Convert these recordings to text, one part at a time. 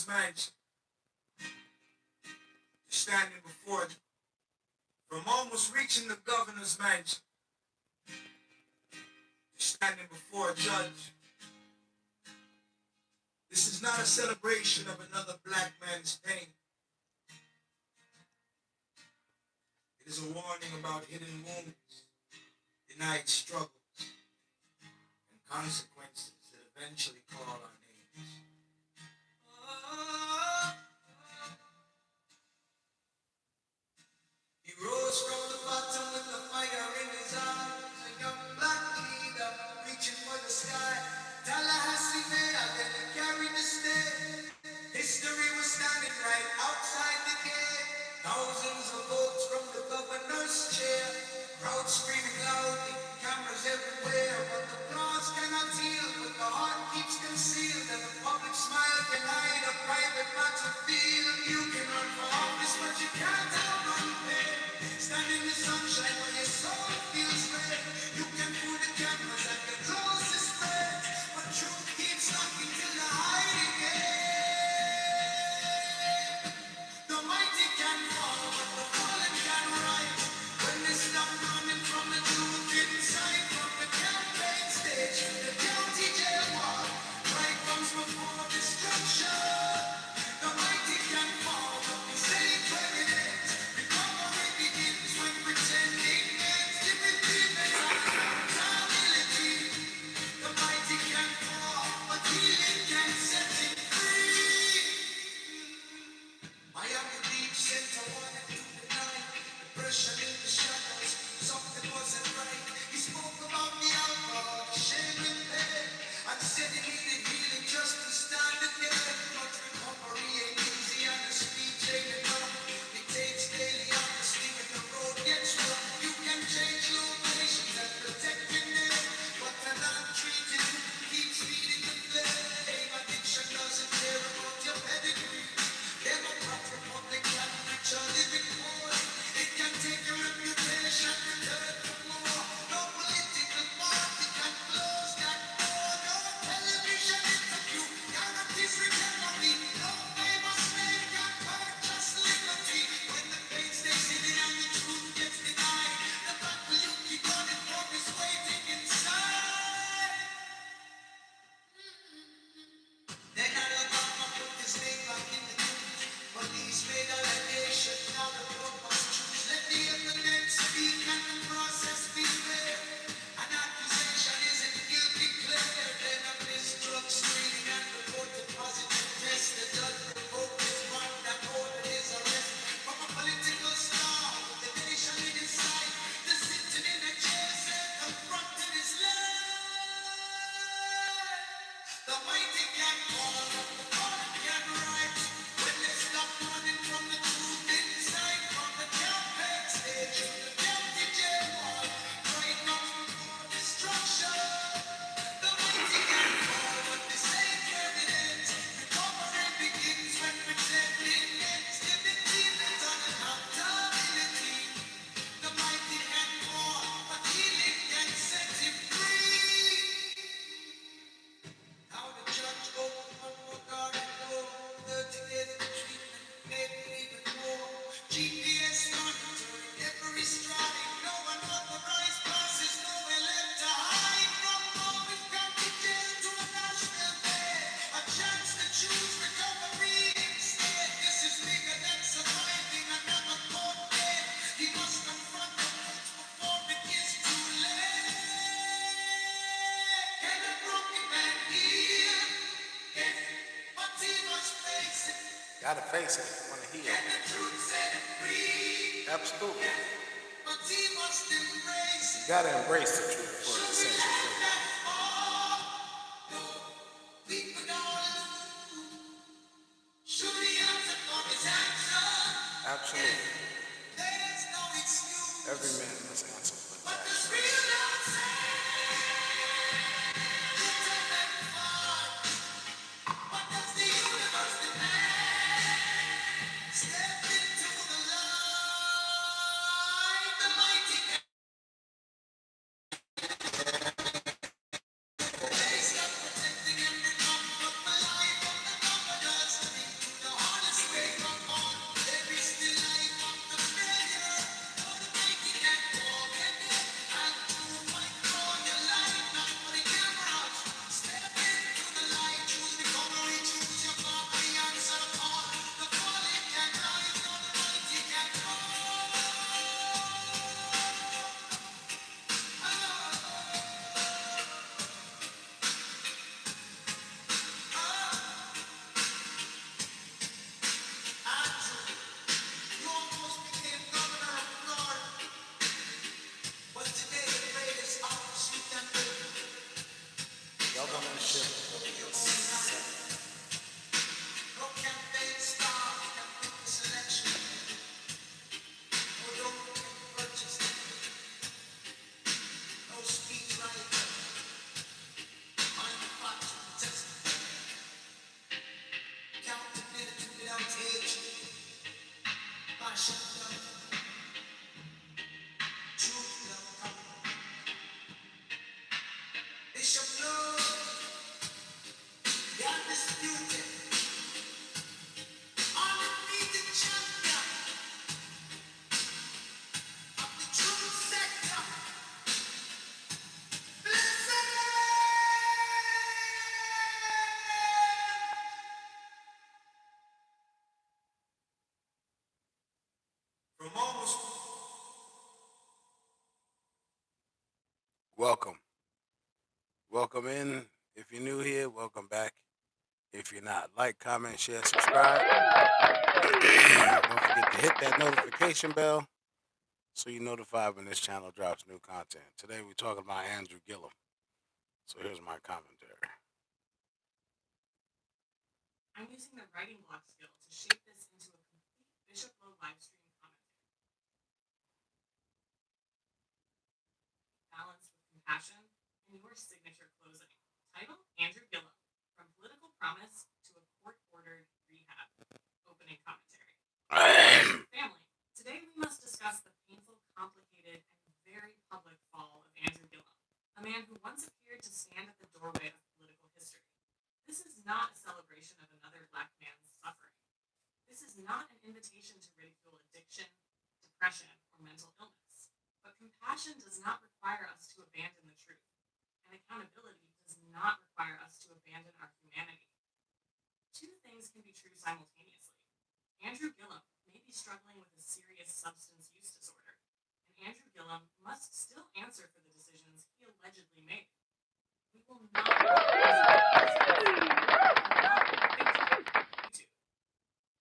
mansion, standing before it, from almost reaching the governor's mansion, standing before a judge. This is not a celebration of another black man's pain. It is a warning about hidden wounds, denied struggles, and consequences that eventually call our names. He rose from the bottom with the fire in his eyes, a young black leader reaching for the sky. Tallahassee Mayor, then he carried the state. History was standing right outside the gate. Thousands of votes from the governor's chair. Crowd screaming loudly, cameras everywhere. But the applause cannot heal, but the heart keeps concealed. And the public smile can hide a private battlefield. You can run for office, but you can't outrun pain. Stand in the sunshine where your soul feels red. You can fool the cameras at the closest friends, but truth keeps knocking till the hiding end. The mighty can fall, but the fallen can rise. When they stop running from the truth inside, from the campaign stage to the county jail wall, pride comes before destruction. The mighty can fall, but we stay where it is. Recovery begins when pretending ends. Defeated on accountability. The mighty can fall, but healing can set it free. Miami Beach Center wanted to deny depression in the shadows. Something wasn't right. He spoke about the alcohol, the shame and pain, and said he needed healing just to stand again. But recovery ain't easy and the speech ain't enough. It takes daily honesty when the road gets rough. You can change locations and protect your name, but an untreated youth keeps feeding the flame. Addiction doesn't care about your pedigree. Democrat, Republican, rich or living poor. It can take your reputation and turn for more. No political party can close that door. No television interview guarantees recovery. No famous name can purchase liberty. When the pain stays hidden and the truth gets denied, the battle you keep running for is waiting inside. Then Alabama put his name back in the news. Police made allegations, now the court must choose. Let the evidence speak and the process be fair. An accusation isn't guilt declared. Then a missed drug screening and reported positive test. The judge revoked his bond and ordered his arrest. From a political star with the nation in his sight, the sitting in a jail cell confronted his life. The mighty can fall, the fallen can rise. When they stop running from the truth inside, from the campaign stage to the county jail wall, pride comes before destruction. The mighty can fall, but this ain't where it ends. Recovery begins when pretending ends. Giving demons on accountability. The mighty can fall, but healing can set him free. How the judge opened one more garden door. 30 days of treatment made me even more. GPS monitoring every stride. No unauthorized passes, nowhere left to hide. From Baldwin County Jail to a national bed. A chance to choose recovery instead. This is bigger than surviving another court day. He must confront the truth before it is too late. Can a broken man heal? Yes, but he must face it. Gotta face it if you want to heal. Can the truth set him free? Absolutely. But he must embrace You it. gotta embrace the truth for it to Should we set you let free. that fall? No, we could all lose. Should we answer for his action? Absolutely. There's no excuse. Every man must answer for his But actions. the real Lord said, you tell them far. What does the universe demand? Step into the light. The mighty can they stop protecting every comfort my life from the governors to me. advantage. Passion love, truth love, Bishop love, the undisputed, undefeated champion of the truth sector. Listen! From almost Welcome. Welcome in. If you're new here, welcome back. If you're not, like, comment, share, subscribe. Don't forget to hit that notification bell so you're notified when this channel drops new content. Today we're talking about Andrew Gillum. So here's my commentary. I'm using the writing block skill to shape this into a complete Bishop Low livestream commentary. Balanced with compassion and your signature closing. Title, Andrew Gillum, From Political Promise to a Court-Ordered Rehab. Opening commentary. Family, today we must discuss the painful, complicated, and very public fall of Andrew Gillum, a man who once appeared to stand at the doorway of political history. This is not a celebration of another black man's suffering. This is not an invitation to ridicule addiction, depression, or mental illness. But compassion does not require us to abandon the truth, and accountability does not require us to abandon our humanity. Two things can be true simultaneously. Andrew Gillum may be struggling with a serious substance use disorder, and Andrew Gillum must still answer for the decisions he allegedly made. We will not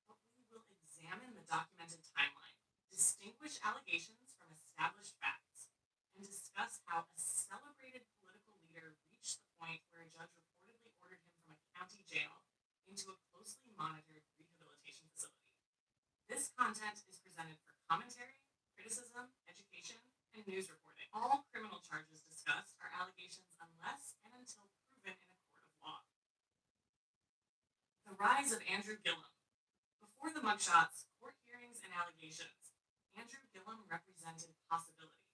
but we will examine the documented timeline, distinguish allegations from established facts, and discuss how a celebrated political leader reached the point where a judge reportedly ordered him from a county jail into a closely monitored rehabilitation facility. This content is presented for commentary, criticism, education, and news reporting. All criminal charges discussed are allegations unless and until proven in a court of law. The rise of Andrew Gillum. Before the mugshots, court hearings, and allegations, Andrew Gillum represented possibility.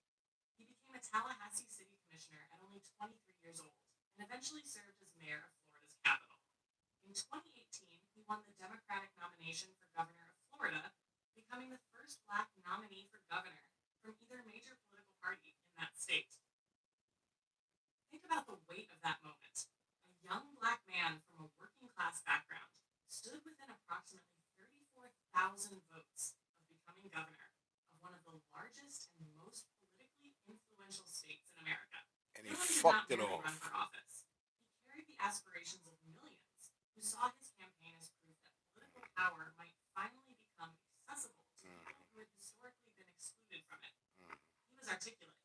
He became a Tallahassee City Commissioner at only 23 years old and eventually served as mayor of Florida's capital. In 2018, he won the Democratic nomination for governor of Florida, becoming the first black nominee for governor from either major political party in that state. Think about the weight of that moment. A young black man from a working class background stood within approximately 34,000 votes of becoming governor of one of the largest and most politically influential states in America. And he Gillum did fucked not it merely off. run for office. He carried the aspirations of millions who saw his campaign as proof that political power might finally become accessible to people who had historically been excluded from it. He was articulate.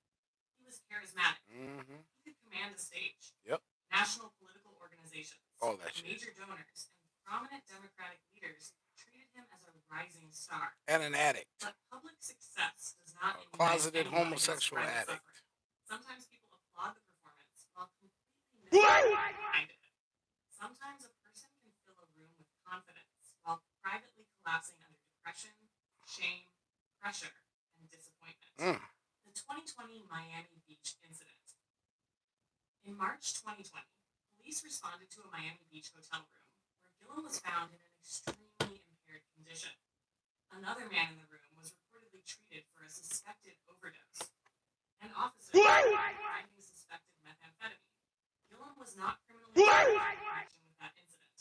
He was charismatic. Mm-hmm. He could command a stage. Yep. National political organizations, All that shit. major donors, and prominent Democratic leaders treated him as a rising star. And an addict. But public success does not A immunize closeted anyone against homosexual private addict. suffering. Sometimes people applaud the performance while completely missing the meaning behind it. Sometimes a person can fill a room with confidence while privately collapsing under depression, shame, pressure, and disappointment. The 2020 Miami Beach incident. In March 2020, police responded to a Miami Beach hotel room where Gillum was found in an extremely impaired condition. Another man in the room was reportedly treated for a suspected overdose. An officer finding suspected methamphetamine. Gillum was not criminally charged in connection with that incident.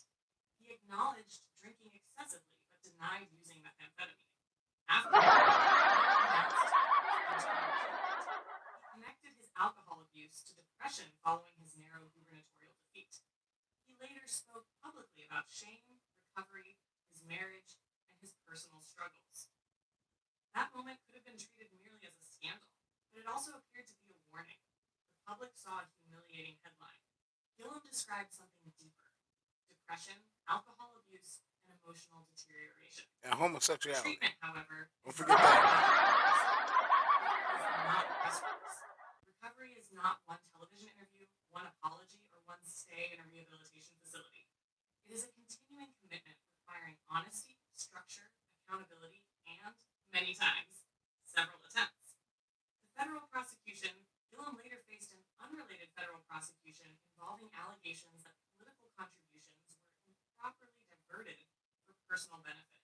He acknowledged drinking excessively but denied using methamphetamine. After he connected his alcohol abuse to depression following his narrow gubernatorial defeat. He later spoke publicly about shame, recovery, his marriage, and his personal struggles. That moment could have been treated merely as a scandal, but it also appeared to be a warning. The public saw a humiliating headline. Gillum described something deeper: depression, alcohol abuse, and emotional deterioration. And homosexuality. Treatment, however, Don't forget that. Recovery is not one television interview, one apology, or one stay in a rehabilitation facility. It is a continuing commitment requiring honesty, personal benefit.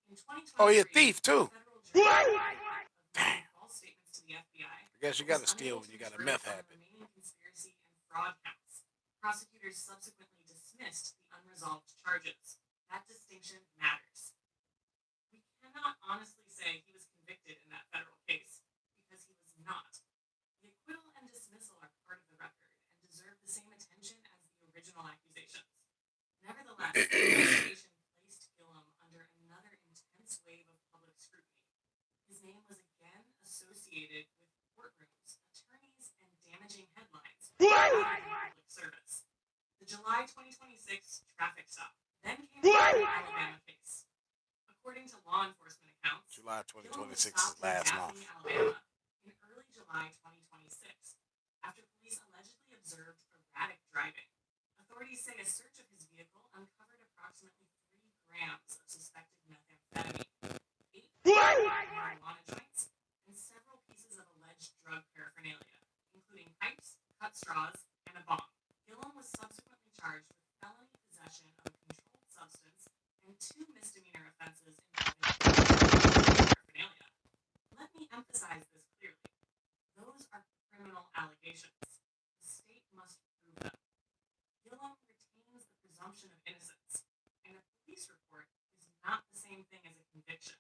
In 2023, Oh, you're a thief too. federal jury of false statements to the FBI. I guess you gotta steal when you got a meth habit. Remaining conspiracy and fraud counts. Prosecutors subsequently dismissed the unresolved charges. That distinction matters. We cannot honestly say he was convicted in that federal case because he was not. The acquittal and dismissal are part of the record and deserve the same attention as the original accusations. Nevertheless, the investigation placed Gillum under another intense wave of public scrutiny. His name was again associated with courtrooms, attorneys, and damaging headlines regarding public service. The July 2026 traffic stop then came from the Alabama case. According to law enforcement accounts, July Gillum 2026 was is stopped in last Daphne, month. Alabama, in early July 2026, after police allegedly observed erratic driving. Authorities say a search of his vehicle uncovered approximately 3 grams of suspected methamphetamine, 8 marijuana joints, and several pieces of alleged drug paraphernalia, including pipes, cut straws, and a bomb. Gillum was subsequently charged with felony possession of a controlled substance and 2 misdemeanor offenses involving paraphernalia. Let me emphasize this clearly. Those are criminal allegations. The state must prove them. Gillum retains the presumption of innocence, and a police report is not the same thing as a conviction.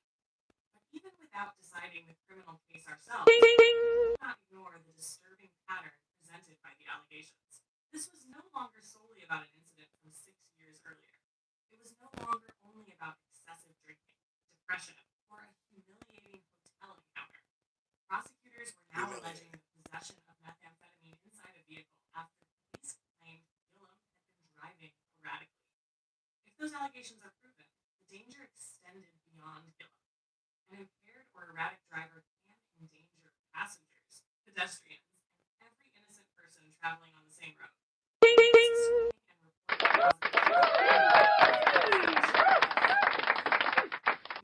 But even without deciding the criminal case ourselves, we cannot ignore the disturbing pattern presented by the allegations. This was no longer solely about an incident from 6 years earlier. It was no longer only about excessive drinking, depression, or a humiliating hotel encounter. Prosecutors were now alleging the possession of methamphetamine inside a vehicle after police claimed Gillum had been driving erratically. If those allegations are proven, the danger extended beyond Gillum. An impaired or erratic driver can endanger passengers, pedestrians, and every innocent person traveling on the same road.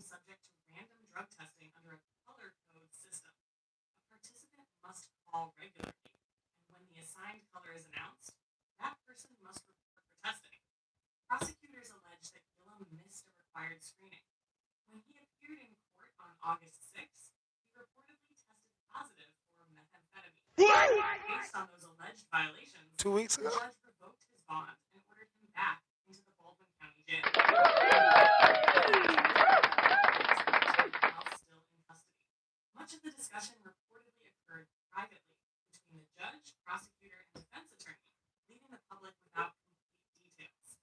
Subject to random drug testing under a color code system. A participant must call regularly, and when the assigned color is announced, that person must report for testing. Prosecutors allege that Gillum missed a required screening. When he appeared in court on August 6th, he reportedly tested positive for methamphetamine. Based on those alleged violations, 2 weeks the ago? judge revoked his bond and ordered him back into the Baldwin County Jail. While still in custody. Much of the discussion reportedly occurred privately between the judge, prosecutor, and defense attorney, leaving the public without complete details.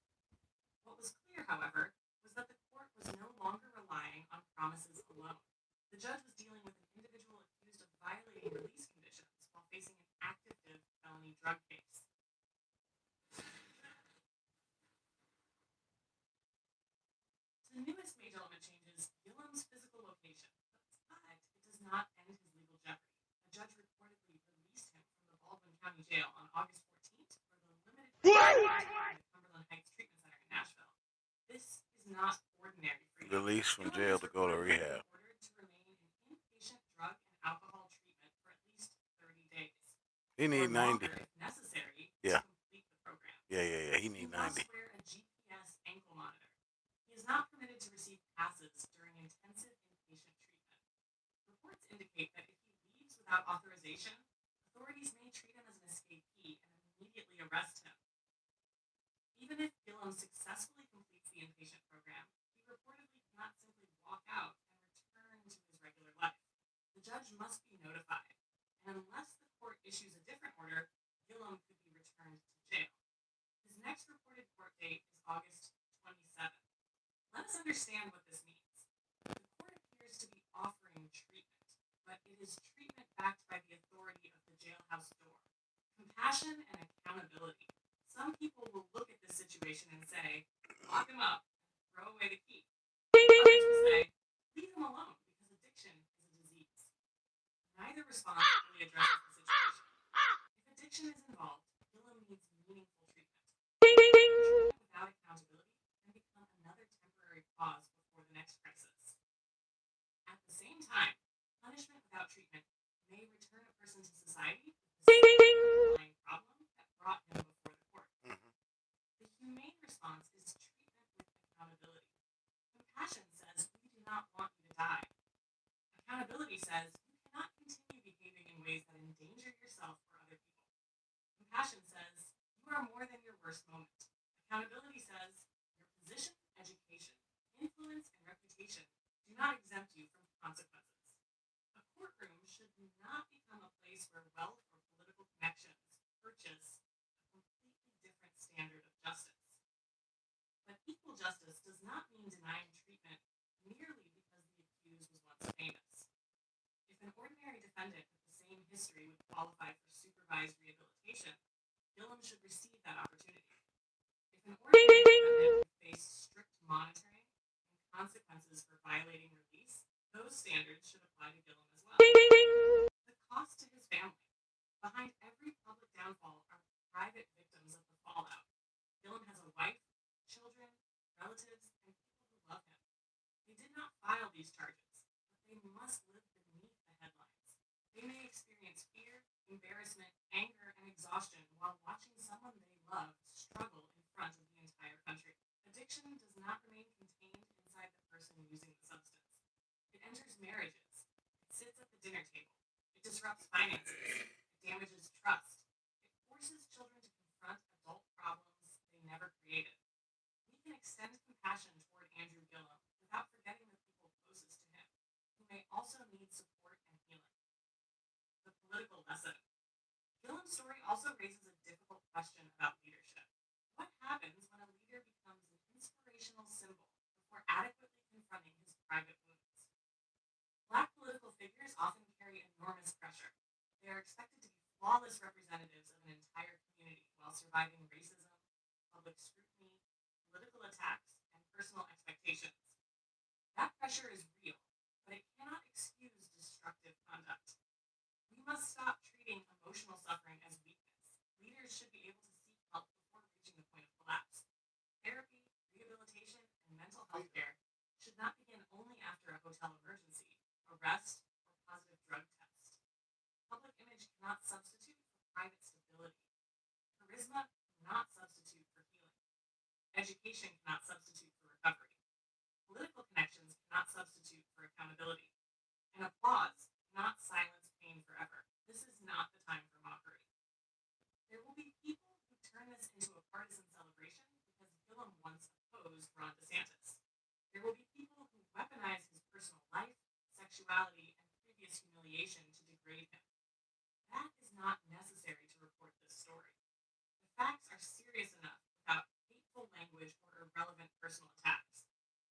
What was clear, however, was that the court was no longer relying on promises alone. The judge was dealing with an individual accused of violating release conditions while facing an active felony drug case. The newest major element changes Gillum's physical location, but it does not end his legal jeopardy. A judge reportedly released him from the Baldwin County Jail on August 14th for the limited at Cumberland Heights Treatment Center in Nashville. This is not ordinary freedom. Released from jail to go to rehab. Ordered to remain in inpatient drug and alcohol treatment for at least 30 days. He need 90. If necessary, Yeah. to complete the program. Yeah. He need He must 90. wear a GPS ankle monitor. He is not permitted to receive passes during intensive inpatient treatment. Reports indicate that if he leaves without authorization, authorities may treat him as an escapee and immediately arrest him. Even if Gillum successfully completes the inpatient program, he reportedly cannot simply walk out and return to his regular life. The judge must be notified, and unless the court issues a different order, Gillum could be returned to jail. His next reported court date is August 27th. Let us understand what this means. The court appears to be offering treatment, but it is treatment backed by the authority of the jailhouse door. Compassion and accountability. Some people will look at this situation and say, lock him up and throw away the key. Others will say, leave him alone because addiction is a disease. Neither response really addresses the situation. If addiction is involved, Gillum needs meaningful treatment. Treatment without accountability can become another temporary pause before the next crisis. At the same time, punishment without treatment may return a person to society with the same underlying problem that brought him before the court. The humane response is treatment with accountability. not want you to die. Accountability says you cannot continue behaving in ways that endanger yourself or other people. Compassion says you are more than your worst moment. Accountability says your position, education, influence, and reputation do not exempt you from consequences. A courtroom should not become a place where wealth or political connections purchase a completely different standard of justice. But equal justice does not mean denying treatment merely because the accused was once famous. If an ordinary defendant with the same history would qualify for supervised rehabilitation, Gillum should receive that opportunity. If an ordinary defendant would face strict monitoring and consequences for violating release, those standards should apply to Gillum as well. The cost to his family. Behind every public downfall are private victims of the fallout. Gillum has a wife, children, relatives, and people who love him. They did not file these charges, but they must live beneath the headlines. They may experience fear, embarrassment, anger, and exhaustion while watching someone they love struggle in front of the entire country. Addiction does not remain contained inside the person using the substance. It enters marriages. It sits at the dinner table. It disrupts finances. It damages trust. It forces children to confront adult problems they never created. We can extend compassion toward Andrew Gillum without forgetting the people closest to him, who may also need support and healing. The political lesson. Gillum's story also raises a difficult question about leadership. What happens when a leader becomes an inspirational symbol before adequately confronting his private wounds? Black political figures often carry enormous pressure. They are expected to be flawless representatives of an entire community while surviving racism, public scrutiny, political attacks, and personal expectations. That pressure is real, but it cannot excuse destructive conduct. We must stop treating emotional suffering as weakness. Leaders should be able to seek help before reaching the point of collapse. Therapy, rehabilitation, and mental health care should not begin only after a hotel emergency, arrest, or positive drug test. Public image cannot substitute for private stability. Charisma cannot substitute for healing. Education cannot substitute for recovery. Political connections cannot substitute for accountability. And applause cannot silence pain forever. This is not the time for mockery. There will be people who turn this into a partisan celebration because Gillum once opposed Ron DeSantis. There will be people who weaponize his personal life, sexuality, and previous humiliation to degrade him. That is not necessary to report this story. The facts are serious enough without hateful language or irrelevant personal attacks.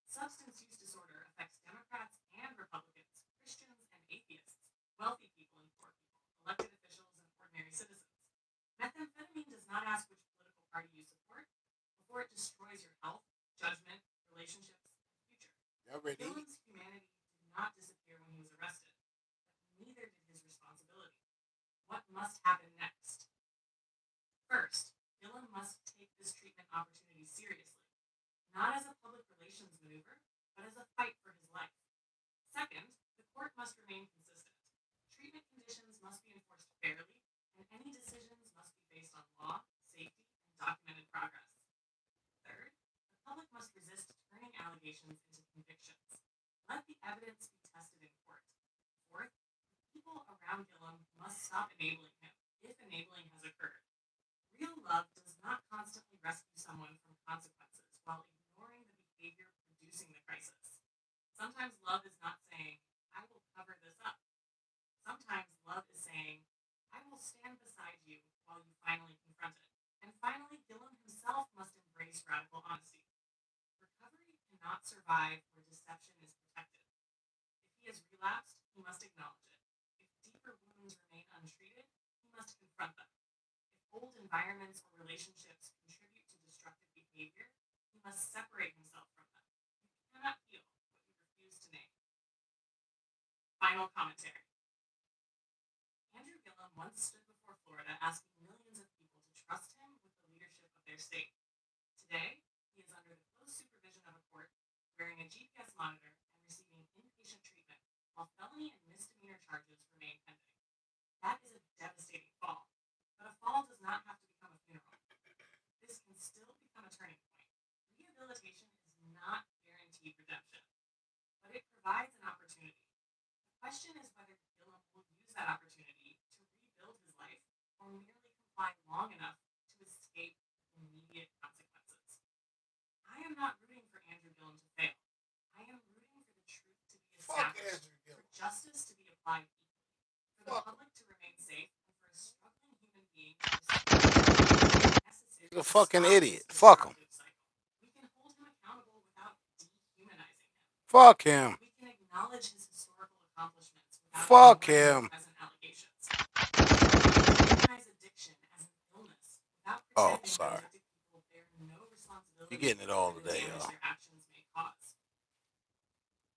Substance use disorder affects Democrats and Republicans, Christians and atheists, wealthy people and poor people, elected officials and ordinary citizens. Methamphetamine does not ask which political party you support before it destroys your health, judgment, relationships, and future. Gillum's humanity did not disappear when he was arrested, but neither did his responsibility. What must happen next? First, Gillum must take this treatment opportunity seriously, not as a public relations maneuver, but as a fight for his life. Second, the court must remain consistent. Treatment conditions must be enforced fairly, and any decisions must be based on law, safety, and documented progress. Third, the public must resist turning allegations into convictions. Let the evidence be tested in court. Fourth, the people around Gillum must stop enabling him, if enabling has occurred. Real love does not constantly rescue someone from consequences while ignoring the behavior producing the crisis. Sometimes love is not saying, I will cover this up. Sometimes love is saying, I will stand beside you while you finally confront it. And finally, Gillum himself must embrace radical honesty. Recovery cannot survive where deception is protected. If he has relapsed, he must acknowledge it. If deeper wounds remain untreated, he must confront them. If old environments or relationships contribute to destructive behavior, he must separate himself from them. You cannot heal what you refuse to name. Final commentary. Andrew Gillum once stood before Florida asking millions of people to trust him with the leadership of their state. Today, he is under the close supervision of a court, wearing a GPS monitor and receiving inpatient treatment, while felony and misdemeanor charges remain pending. That is a devastating fall, but a fall does not have to become a funeral. This can still become a turning point. Rehabilitation is not guaranteed redemption, but it provides an opportunity. The question is whether Gillum will use that opportunity to rebuild his life or merely comply long enough to escape immediate consequences. I am not rooting for Andrew Gillum to fail. I am rooting for the truth to be Fuck established, Andrew Gillum. for justice to be applied equally, for the public to remain safe, and for a struggling human being to receive necessary. He's a fucking idiot. Fuck him. We can hold him accountable without dehumanizing him. Fuck him. We can acknowledge his historical accomplishments without Fuck ignoring him. present allegations. We can recognize addiction as an illness without Oh, pretending sorry. that addicted people bear no responsibility You're getting it all for the today, damage y'all. their actions may cause.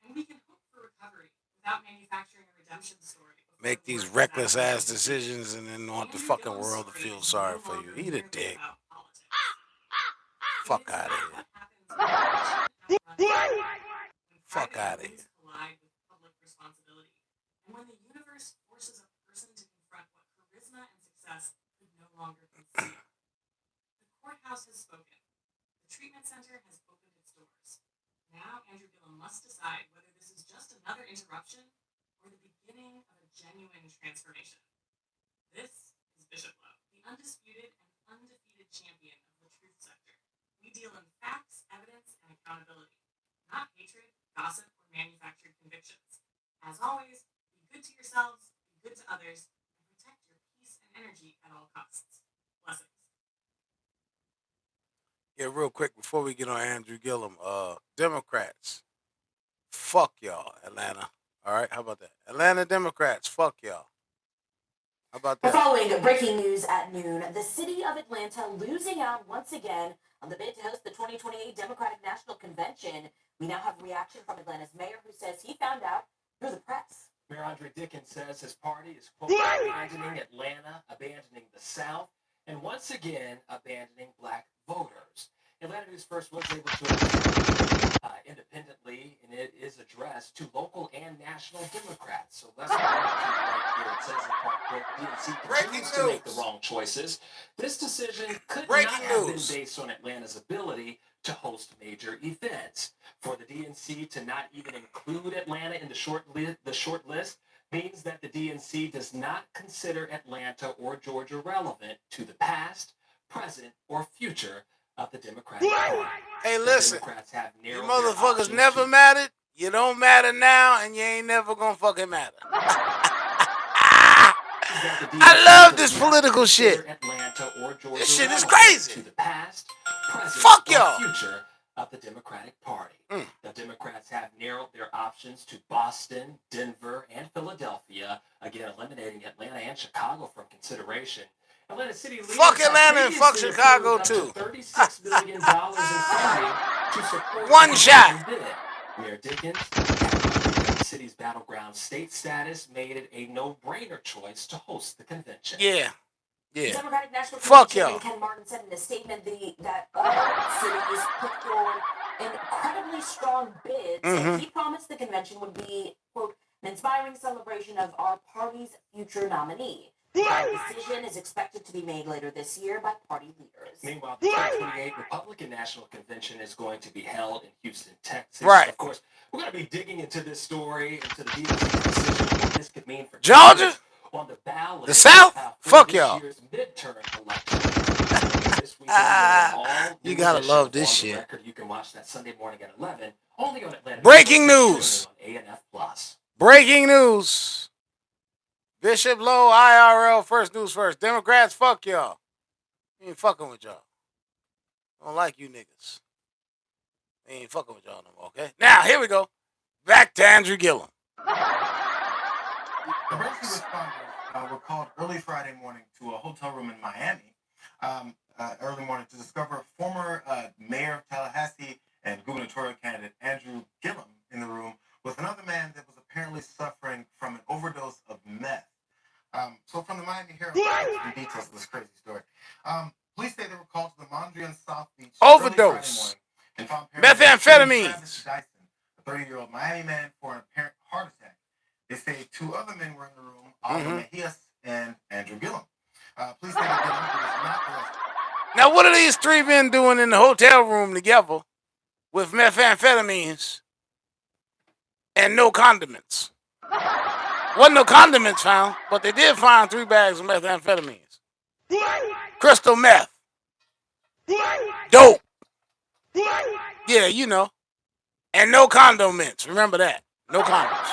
And we can hope for recovery without manufacturing a redemption story. Make these reckless ass decisions and then want the fucking world to feel sorry for you. Eat a dick. Fuck out of here. Fuck out of here. Collide with public responsibility, and when the universe forces a person to confront what charisma and success could no longer conceal. The courthouse has spoken. The treatment center has opened its doors. Now Andrew Gillum must decide whether this is just another interruption or the beginning of a genuine transformation. This is Bishop Lowe, the undisputed and undefeated champion of the truth sector. We deal in facts, evidence, and accountability, not hatred, gossip, or manufactured convictions. As always, be good to yourselves, be good to others, and protect your peace and energy at all costs. Blessings. Yeah, real quick before we get on Andrew Gillum, Democrats, fuck y'all, Atlanta. All right, how about that? Atlanta Democrats, fuck y'all. How about that? Following breaking news at noon, the city of Atlanta losing out once again on the bid to host the 2028 Democratic National Convention. We now have reaction from Atlanta's mayor, who says he found out through the press. Mayor Andrew Dickens says his party is, quote, abandoning Atlanta, abandoning the South, and once again, abandoning black voters. Atlanta News First was able to independently, and it is addressed to local and national Democrats. So let's go to right here. It says in part, quote, DNC continues to make the wrong choices. This decision could not have been based on Atlanta's ability to host major events. For the DNC to not even include Atlanta in the short list means that the DNC does not consider Atlanta or Georgia relevant to the past, present, or future of the Democratic Party. Hey, listen, Democrats have you narrowed motherfuckers their never options mattered. You don't matter now, and you ain't never gonna fucking matter. I love this political shit. Atlanta or Georgia This shit is relevant crazy. to the past, present, Fuck or y'all. future of the Democratic Party. The Democrats have narrowed their options to Boston, Denver, and Philadelphia, again eliminating Atlanta and Chicago from consideration. Atlanta City leaders Fuck Atlanta and fuck previously Chicago approved too. up to $36 million in funding to support One the shot. bid. Mayor Dickens, the city's battleground state status made it a no-brainer choice to host the convention. Yeah. The Yeah. Democratic National Fuck Convention y'all. Chairman Ken Martin said in a statement that all cities put forward incredibly strong bids, and he promised the convention would be, quote, an inspiring celebration of our party's future nominee. The decision is expected to be made later this year by party leaders. Meanwhile, the 2028 Republican National Convention is going to be held in Houston, Texas. Right. Of course, we're going to be digging into this story, into the DNC decision, what this could mean for Georgia? on the ballot. The South? For Fuck this y'all. year's midterm election. This weekend, all You new gotta editions love this on the shit. record. You can watch that Sunday morning at 11, only on Atlanta. Breaking news. On ANF Plus. Breaking news. Bishop Lowe, IRL, first news first. Democrats, fuck y'all. We ain't fucking with y'all. Don't like you niggas. We ain't fucking with y'all no more, okay? Now, here we go. Back to Andrew Gillum. Emergency responders were called early Friday morning to a hotel room in Miami, early morning to discover former mayor of Tallahassee and gubernatorial candidate Andrew Gillum in the room with another man that was apparently suffering from an overdose of meth. So from the Miami Herald, some details of this crazy story. Police say they were called to the Mondrian South Beach early Friday morning and found Methamphetamine. Travis Dyson, a 30-year-old Miami man, for an apparent heart attack. They say two other men were in the room, Oliver Mejias and Andrew Gillum. Police say that Gillum was not arrested. Now, what are these three men doing in the hotel room together with methamphetamines and no condiments. Wasn't no condiments found, but they did find 3 bags of methamphetamines. Crystal meth. Dope. Yeah, you know. And no condiments. Remember that. No condoms.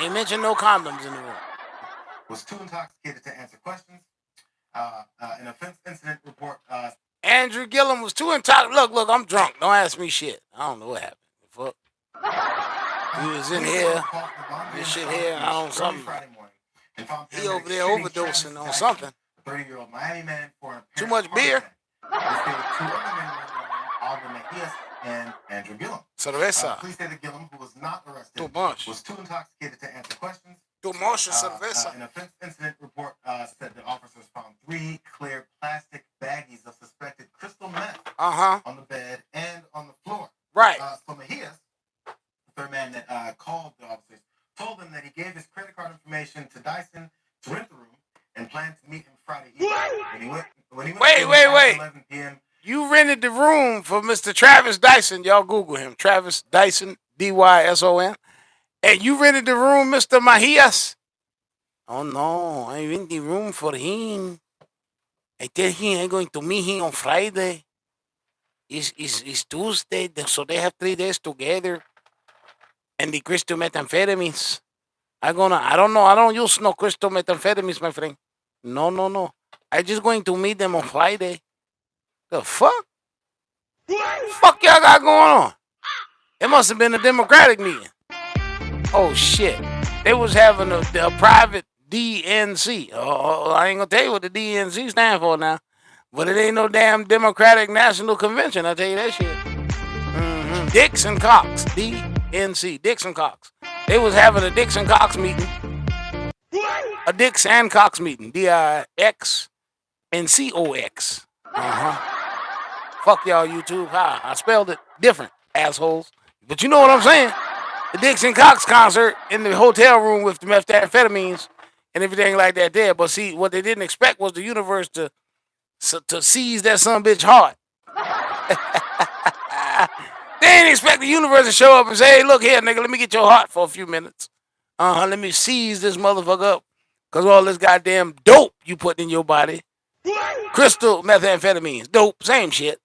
Ain't mentioned no condoms in the room. Was too intoxicated to answer questions. An offense incident report. Andrew Gillum was too intoxicated. Look, I'm drunk. Don't ask me shit. I don't know what happened. Fuck. He was in here. This shit here. I don't know something. He over there overdosing on something. 30-year-old Miami man for Too much beer. And Andrew Gillum. Cerveza. Police say that Gillum, who was not arrested, Too much. was too intoxicated to answer questions. Too much cerveza. An offense incident report said that officers found 3 clear plastic baggies of suspected crystal meth on the bed and on the floor. Right. So Mejias, the third man that called the officers, told them that he gave his credit card information to Dyson to rent the room and planned to meet him Friday evening. When he went Wait. 11 p.m. You rented the room for Mr. Travis Dyson. Y'all Google him. Travis Dyson, D-Y-S-O-N. And you rented the room, Mr. Mejias? Oh, no. I rented the room for him. I tell him I'm going to meet him on Friday. It's Tuesday, so they have 3 days together. And the crystal methamphetamines. I don't use no crystal methamphetamines, my friend. No. I just going to meet them on Friday. The fuck? Fuck y'all got going on? It must have been a Democratic meeting. Oh shit. They was having a private DNC. I ain't gonna tell you what the DNC stand for now. But it ain't no damn Democratic National Convention, I tell you that shit. Dix and Cox. DNC. Dix and Cox. They was having a Dix and Cox meeting. A Dix and Cox meeting. D-I-X and C-O-X. Fuck y'all, YouTube. I spelled it different, assholes. But you know what I'm saying? The Dixon Cox concert in the hotel room with the methamphetamines and everything like that there. But see, what they didn't expect was the universe to seize that son bitch heart. They didn't expect the universe to show up and say, hey, look here, nigga, let me get your heart for a few minutes. Let me seize this motherfucker up. Because all this goddamn dope you put in your body. Crystal methamphetamines. Dope. Same shit.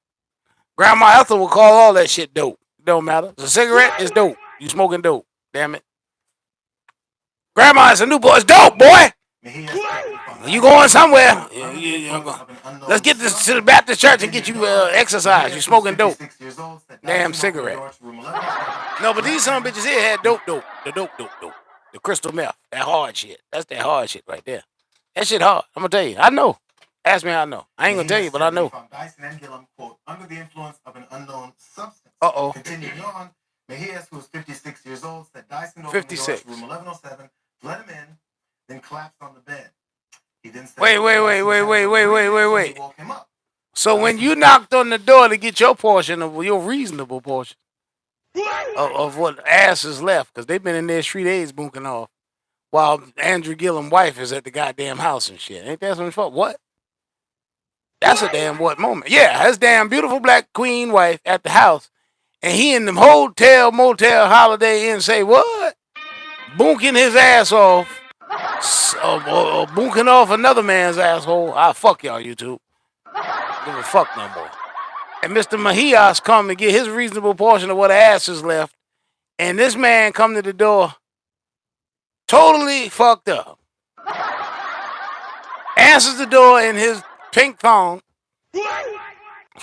Grandma Ethel will call all that shit dope. It don't matter. The cigarette is dope. You smoking dope. Damn it. Grandma, it's a new boy. It's dope, boy. You going somewhere. Let's get this to the Baptist church and get you exercise. You smoking dope. Damn cigarette. No, but these some bitches here had dope. The dope. The crystal meth. That hard shit. That's that hard shit right there. That shit hard. I'm going to tell you. I know. Ask me how I know. I ain't going to tell you, but I know. Dyson and Gillum, quote, under the influence of an unknown substance. Uh-oh. Continuing on, Mejias, who was 56 years old, said Dyson opened the door to room 1107, let him in, then collapsed on the bed. He then said, Wait. He woke him up. So when you knocked on the door to get your portion of your reasonable portion of what ass is left, because they've been in there 3 days bunking off, while Andrew Gillum's wife is at the goddamn house and shit. Ain't that some fuck? What? That's a damn what moment. Yeah, his damn beautiful black queen wife at the house, and he in the hotel, motel, Holiday Inn say what? Bunking his ass off, bunking off another man's asshole. Fuck y'all, YouTube. Give a fuck no more. And Mr. Mejias come and get his reasonable portion of what ass is left, and this man come to the door totally fucked up. Answers the door in his pink thong.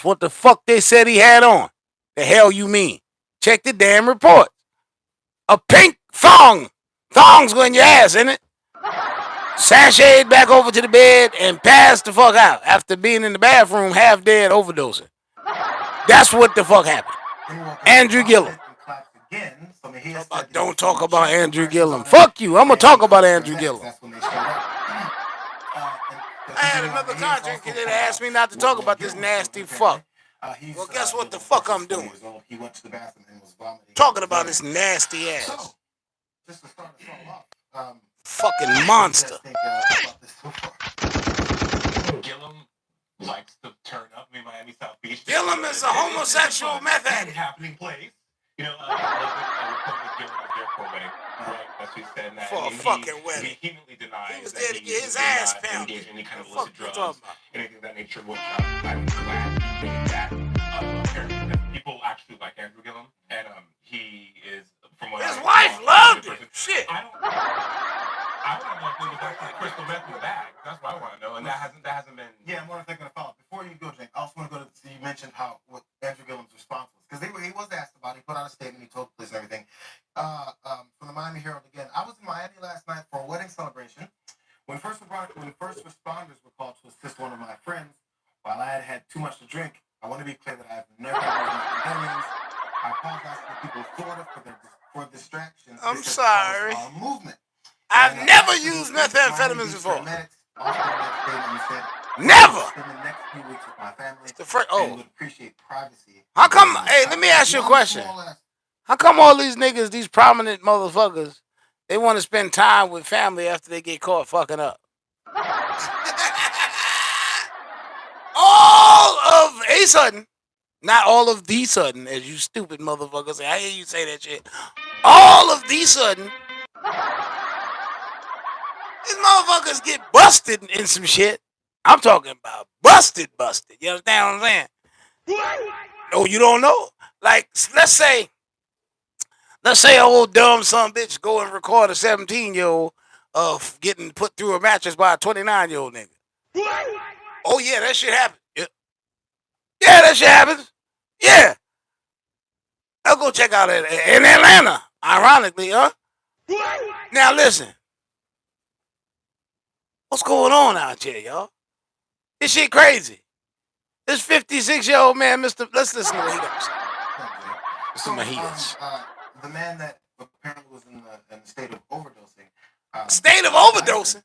What the fuck they said he had on? The hell you mean? Check the damn report. A pink thong. Thongs go in your ass, isn't it? Sashayed back over to the bed and passed the fuck out after being in the bathroom half dead overdosing. That's what the fuck happened. Andrew Gillum. Don't talk about Andrew Gillum. Fuck you. I'm going to talk about Andrew Gillum. I had another contract and they asked me not to talk about this nasty fuck. Well, guess what the fuck I'm doing? Talking about this nasty ass. Fucking monster. Gillum likes to turn up in Miami South Beach. Gillum is a homosexual meth addict. Happening place. You know, Gillum was there for a wedding. That's what he said. And For a he fucking wedding. vehemently denies He was that there to he get his did ass not pounded. engage in any kind of What the fuck illicit you drugs, talking about? anything of that nature, which I'm glad he made that. Apparently, that people actually like Andrew Gillum, and he is, from what His I wife know, loved a him. good person. Shit. I want to know if there was actually crystal meth in the bag. That's what I want to know, and that hasn't been. Yeah, I'm wondering if they're going to follow up. Before you go, Jake, I also want to go to. So you mentioned what Andrew Gillum's response was, because he was asked about it. He put out a statement. He told the police and everything. From the Miami Herald again. I was in Miami last night for a wedding celebration. When first responders were called to assist one of my friends, while I had had too much to drink, I want to be clear that I have never used methamphetamines. I apologize to the people of Florida for distraction. I'm This has sorry. caused our movement. I've And, never after used the police, methamphetamines Miami before. paramedics also in that statement and said, Never. spend the next few weeks with my family. The first. And Oh. would appreciate privacy. How come? Hey, let me ask you a question. How come all these niggas, these prominent motherfuckers, they want to spend time with family after they get caught fucking up? All of a sudden, not all of the sudden, as you stupid motherfuckers say. I hear you say that shit. All of the sudden, these motherfuckers get busted in some shit. I'm talking about busted. You understand what I'm saying? Oh, you don't know? Like, let's say an old dumb son bitch go and record a 17-year-old getting put through a mattress by a 29-year-old nigga. Oh, yeah, that shit happens. Yeah, that shit happens. Yeah. I'll go check out in Atlanta, ironically, huh? Now, listen. What's going on out here, y'all? This shit crazy. This 56-year-old man, let's listen to what he got to say. The man that apparently was in the state of overdosing.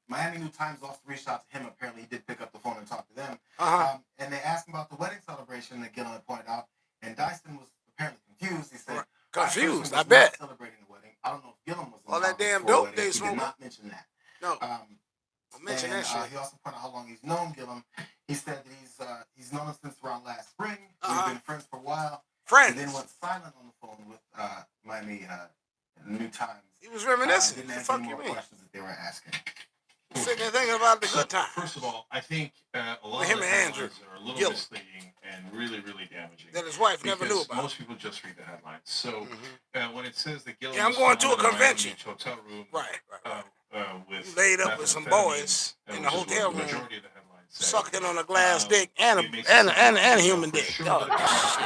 Miami New Times also reached out to him. Apparently, he did pick up the phone and talk to them. And they asked him about the wedding celebration that Gillum had pointed out. And Dyson was apparently confused. He said, confused, I bet. Celebrating the wedding. I don't know if Gillum was all that damn dope they He smoking. did not mention that. No. Don't mention that shit. He also pointed out how long he's known Gillum. He said that he's known him since around last spring. We've been friends for a while. Friends. And then went silent on the phone with Miami New Times. He was reminiscing. Didn't The answer fuck any you more mean? questions that they were asking. Sitting there thinking about the good time. First of all, I think a lot With of him the and Andrew headlines are a little Gillum. misleading and really, really damaging. That his wife never knew because about. Most people just read the headlines. So when it says that Gillum Yeah, I'm was going to found a in convention. Miami Beach hotel room, Right. with You laid up with some boys methamphetamines, in the which is hotel what the room, majority of the headlines say. sucking on a glass dick and it makes it sound a like, human for dick. sure Dog, that shit.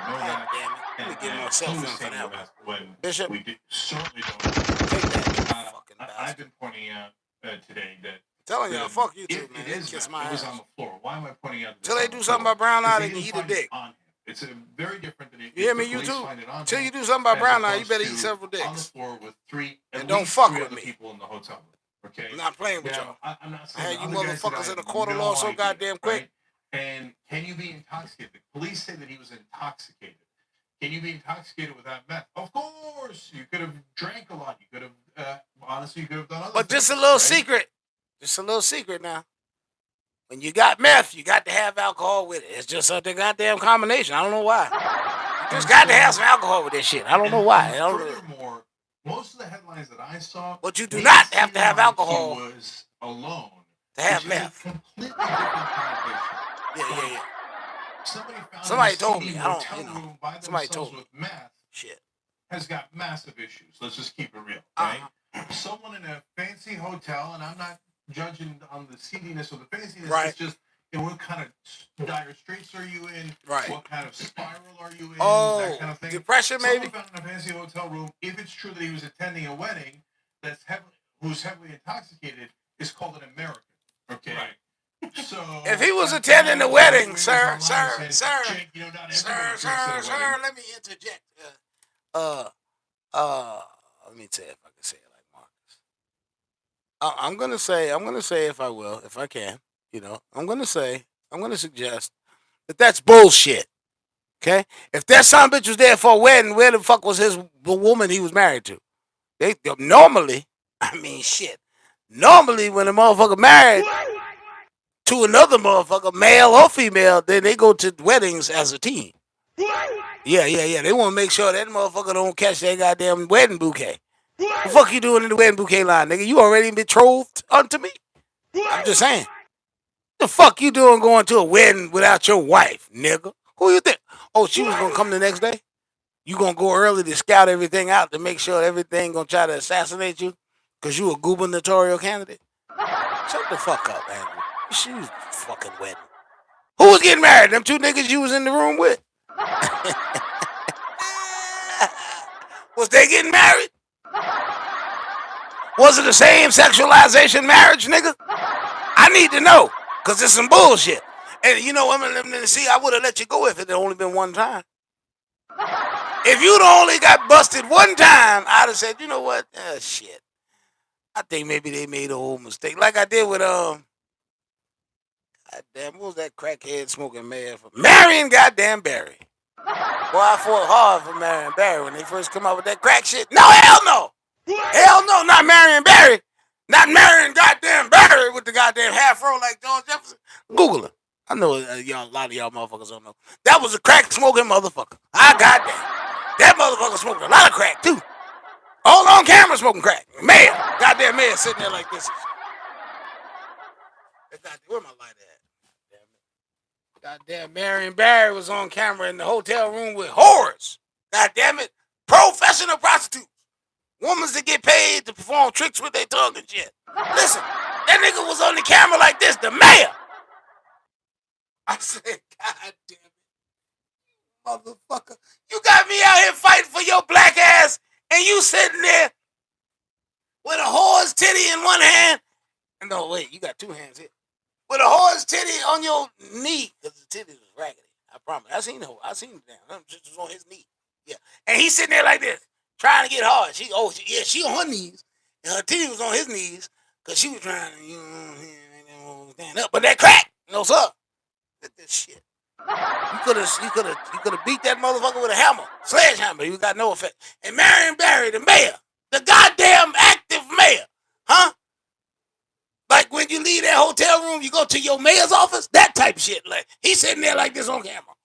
we don't even know God that. damn it. Let me get myself in for that one. When Bishop, we certainly don't. take that, fucking I've bastard. been pointing out today that Telling y'all, fuck you too, if man. it They is kiss meth, my it was ass. on the floor. Why am I pointing out? Till they do something about brown eye, they can didn't eat a find dick. it on him. It's very different than it. You hear me? You too. Till you do something about brown eye, you better eat several On the dicks. floor with And don't fuck with me. people in the hotel room. Okay. I'm not playing with y'all. I'm not I saying had you other guys that motherfuckers I in the have court of no law so idea, goddamn quick. right? And can you be intoxicated? The police say that he was intoxicated. Can you be intoxicated without meth? Of course. You could have drank a lot. You could have, honestly, you could have done other But things. just a little right? secret. Just a little secret now. When you got meth, you got to have alcohol with it. It's just a goddamn combination. I don't know why. You just got to have some alcohol with this shit. I don't know why. I don't know. Furthermore, most of the headlines that I saw, But you do not have to have alcohol He was alone. to have which is a meth. completely different connotation. Yeah. Somebody told in a me. seedy I don't, hotel room by somebody themselves told me. with meth Shit. has got massive issues. Let's just keep it real, right? Someone in a fancy hotel, and I'm not judging on the seediness or the fanciness. Right. It's just, what kind of dire straits are you in? Right. What kind of spiral are you in? Oh, that kind of thing. depression maybe? Someone found in a fancy hotel room, if it's true that he was attending a wedding who's heavily intoxicated, is called an American. Okay. Right. So if he was attending the wedding, sir, let me interject. Let me tell you if I can say it like Marcus. I'm gonna say if I can, I'm gonna suggest that that's bullshit. Okay? If that son of a bitch was there for a wedding, where the fuck was the woman he was married to? Normally when a motherfucker married to another motherfucker, male or female, then they go to weddings as a team. Yeah. They want to make sure that motherfucker don't catch that goddamn wedding bouquet. The fuck you doing in the wedding bouquet line, nigga? You already betrothed unto me? I'm just saying. The fuck you doing going to a wedding without your wife, nigga? Who you think? Oh, she was gonna come the next day? You gonna go early to scout everything out to make sure everything gonna try to assassinate you? Cause you a gubernatorial candidate? Shut the fuck up, Andrew. She was fucking wedding. Who was getting married? Them two niggas you was in the room with? Was they getting married? Was it the same sexualization marriage, nigga? I need to know, cause it's some bullshit. And you know what? See, I would have let you go if it had only been one time. If you'd only got busted one time, I'd have said, you know what? Shit. I think maybe they made a whole mistake, like I did with goddamn, what was that crackhead smoking meth? Marion goddamn Barry. Boy, I fought hard for Marion Barry when they first come out with that crack shit. No, hell no! Hell no, not Marion Barry. Not Marion goddamn Barry with the goddamn half roll like George Jefferson. Google it. I know y'all, a lot of y'all motherfuckers don't know. That was a crack smoking motherfucker. I goddamn. That motherfucker smoked a lot of crack too. All on camera smoking crack. Mayor. Goddamn mayor sitting there like this. Where my light at? Goddamn Marion Barry was on camera in the hotel room with whores. Goddamn it. Professional prostitutes. Women that get paid to perform tricks with their tongue and shit. Listen, that nigga was on the camera like this, the mayor. I said, God damn it. Motherfucker. You got me out here fighting for your black ass, and you sitting there with a whore's titty in one hand. No, wait, you got two hands here. With a whore's titty on your knee, because the titty was raggedy. I promise. I seen it down. Just was on his knee. Yeah. And he's sitting there like this, trying to get hard. She on her knees, and her titty was on his knees, because she was trying to, stand up. But that crack, no sir. Look at this shit. You could have beat that motherfucker with a hammer, sledgehammer. You got no effect. And Marion Barry, the mayor, the goddamn active mayor, huh? Like when you leave that hotel room, you go to your mayor's office, that type of shit. Like he's sitting there like this on camera.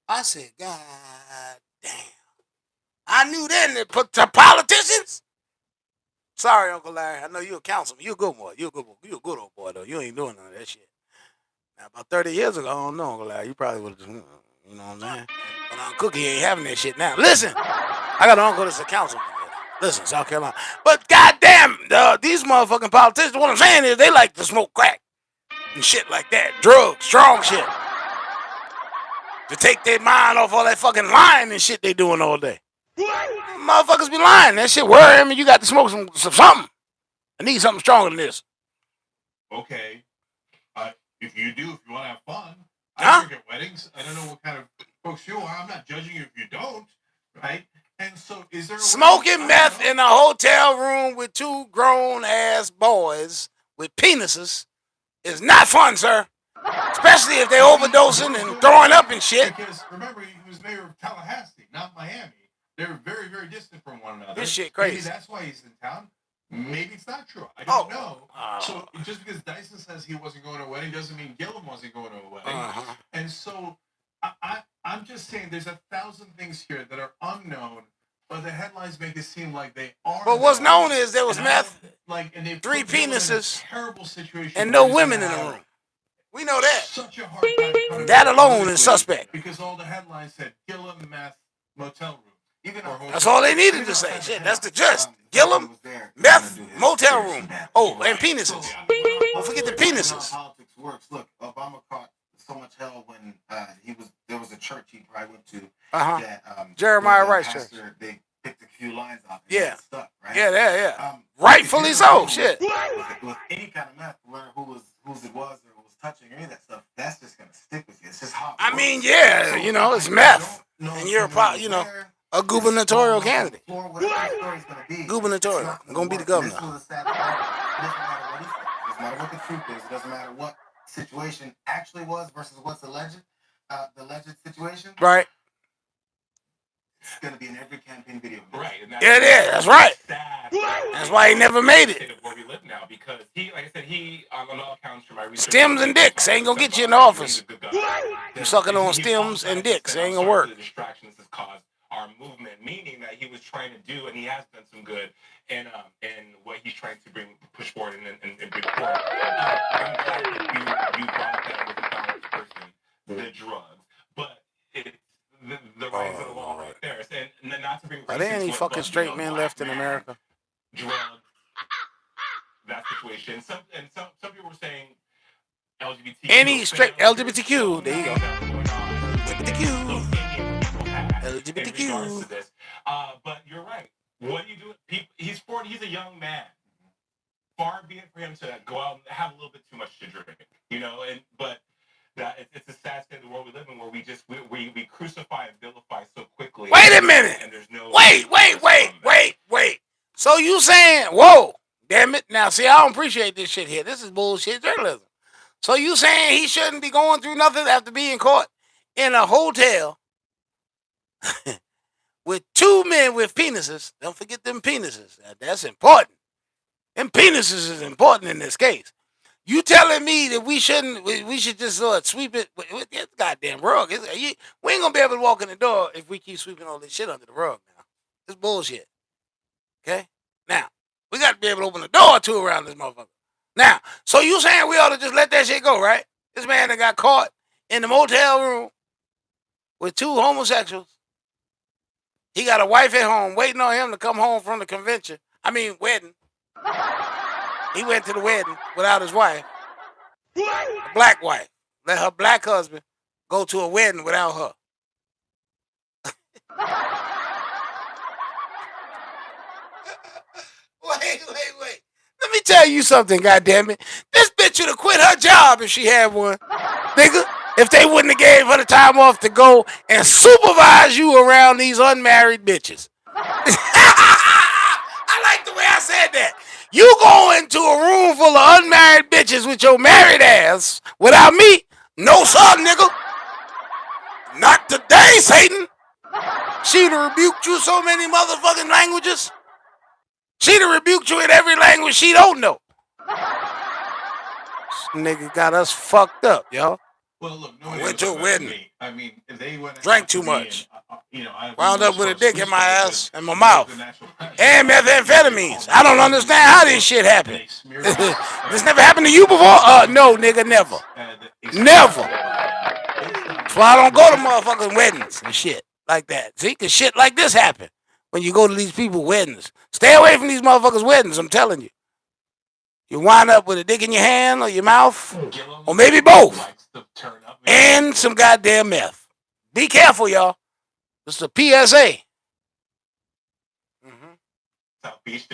I said, God damn. I knew then that the politicians. Sorry, Uncle Larry. I know you're a councilman. You're a good boy. You're a good old boy though. You ain't doing none of that shit. Now, about 30 years ago, I don't know, Uncle Larry. You probably would have, you know what I'm saying? But Uncle Cookie ain't having that shit now. Listen, I got an uncle that's a councilman. Listen, South Carolina. But goddamn, these motherfucking politicians, what I'm saying is they like to smoke crack and shit like that. Drugs, strong shit. To take their mind off all that fucking lying and shit they doing all day. Motherfuckers be lying. That shit worry me. You got to smoke some something. I need something stronger than this. Okay. If you want to have fun, I drink at weddings. I don't know what kind of folks you are. I'm not judging you if you don't, right? And so, is there a smoking meth in a hotel room with two grown-ass boys with penises is not fun, sir. Especially if they're overdosing and throwing up and shit. Because, remember, he was mayor of Tallahassee, not Miami. They're very, very distant from one another. This shit crazy. Maybe that's why he's in town. Maybe it's not true. I don't know. So just because Dyson says he wasn't going to a wedding doesn't mean Gillum wasn't going to a wedding. And so I'm just saying there's 1,000 things here that are unknown, but the headlines make it seem like they are. But what's known is there was meth, and 3 penises, terrible situation, and no women in the room. We know that. Such a hard time. That alone is suspect. Because all the headlines said Gillum, meth, motel room. That's all they needed to say. Shit, that's the gist. Gillum, meth, motel room. Oh, and penises. Don't forget the penises. Politics works. Look, Obama caught so much hell when there was a church he probably went to. That, Jeremiah Rice Church. They picked a few lines off. Yeah. Stuck, right? Yeah. Rightfully so. Shit. With any kind of meth, no matter whose it was or who was touching any of that stuff, that's just gonna stick with you. It's just how. I mean, yeah, it's meth, and you're a gubernatorial candidate. Gubernatorial. I'm gonna be the governor. It doesn't matter what the truth is. It doesn't matter what situation actually was versus what's alleged. The alleged situation. Right. It's gonna be in every campaign video. Right. Yeah, it is. That's right. That's why he never made it. Where we live now, because he, like I said, on all accounts from my research, stems and dicks ain't gonna get you in the office. You sucking on stems and dicks ain't gonna work. The distractions has caused our movement, meaning that he was trying trying to do, and he has done some good, and what he's trying to push forward and bring forward. I'm glad that you brought up that with the balanced person, the drugs, but it's the rise of the law right there. And not to bring are there any fucking straight men left in America? Drugs, that situation. Some people were saying LGBTQ. Any straight LGBTQ. There you go. LGBTQ. But you're right. What do you do? He's 40. He's a young man. Far be it for him to go out and have a little bit too much to drink, but that it's a sad state of the world we live in, where we crucify and vilify so quickly. Wait a minute. And there's no Wait. So you saying, whoa, damn it. Now, see, I don't appreciate this shit here. This is bullshit journalism. So you saying he shouldn't be going through nothing after being caught in a hotel with two men with penises? Don't forget them penises. That's important. Them penises is important in this case. You telling me that we should just sweep it with this goddamn rug? We ain't gonna be able to walk in the door if we keep sweeping all this shit under the rug now. It's bullshit. Okay? Now, we got to be able to open the door or two around this motherfucker. Now, so you saying we ought to just let that shit go, right? This man that got caught in the motel room with two homosexuals. He got a wife at home waiting on him to come home from the wedding. He went to the wedding without his wife. A black wife. Let her black husband go to a wedding without her. Wait. Let me tell you something, goddammit. This bitch would have quit her job if she had one. Nigga, if they wouldn't have gave her the time off to go and supervise you around these unmarried bitches. I like the way I said that. You go into a room full of unmarried bitches with your married ass without me? No, sir, nigga. Not today, Satan. She'd have rebuked you so many motherfucking languages. She'd have rebuked you in every language she don't know. This nigga got us fucked up, y'all. Well, look, went to a wedding. They went drank too much. Wound up with a dick in my ass and my mouth. And methamphetamines. I don't understand how this shit happened. This never happened to you before? No, nigga, never. Never. That's why I don't go to motherfucking weddings and shit like that. See, because shit like this happen when you go to these people's weddings. Stay away from these motherfuckers' weddings, I'm telling you. You wind up with a dick in your hand or your mouth, or maybe both, and some goddamn meth. Be careful, y'all. This is a PSA. South Beach,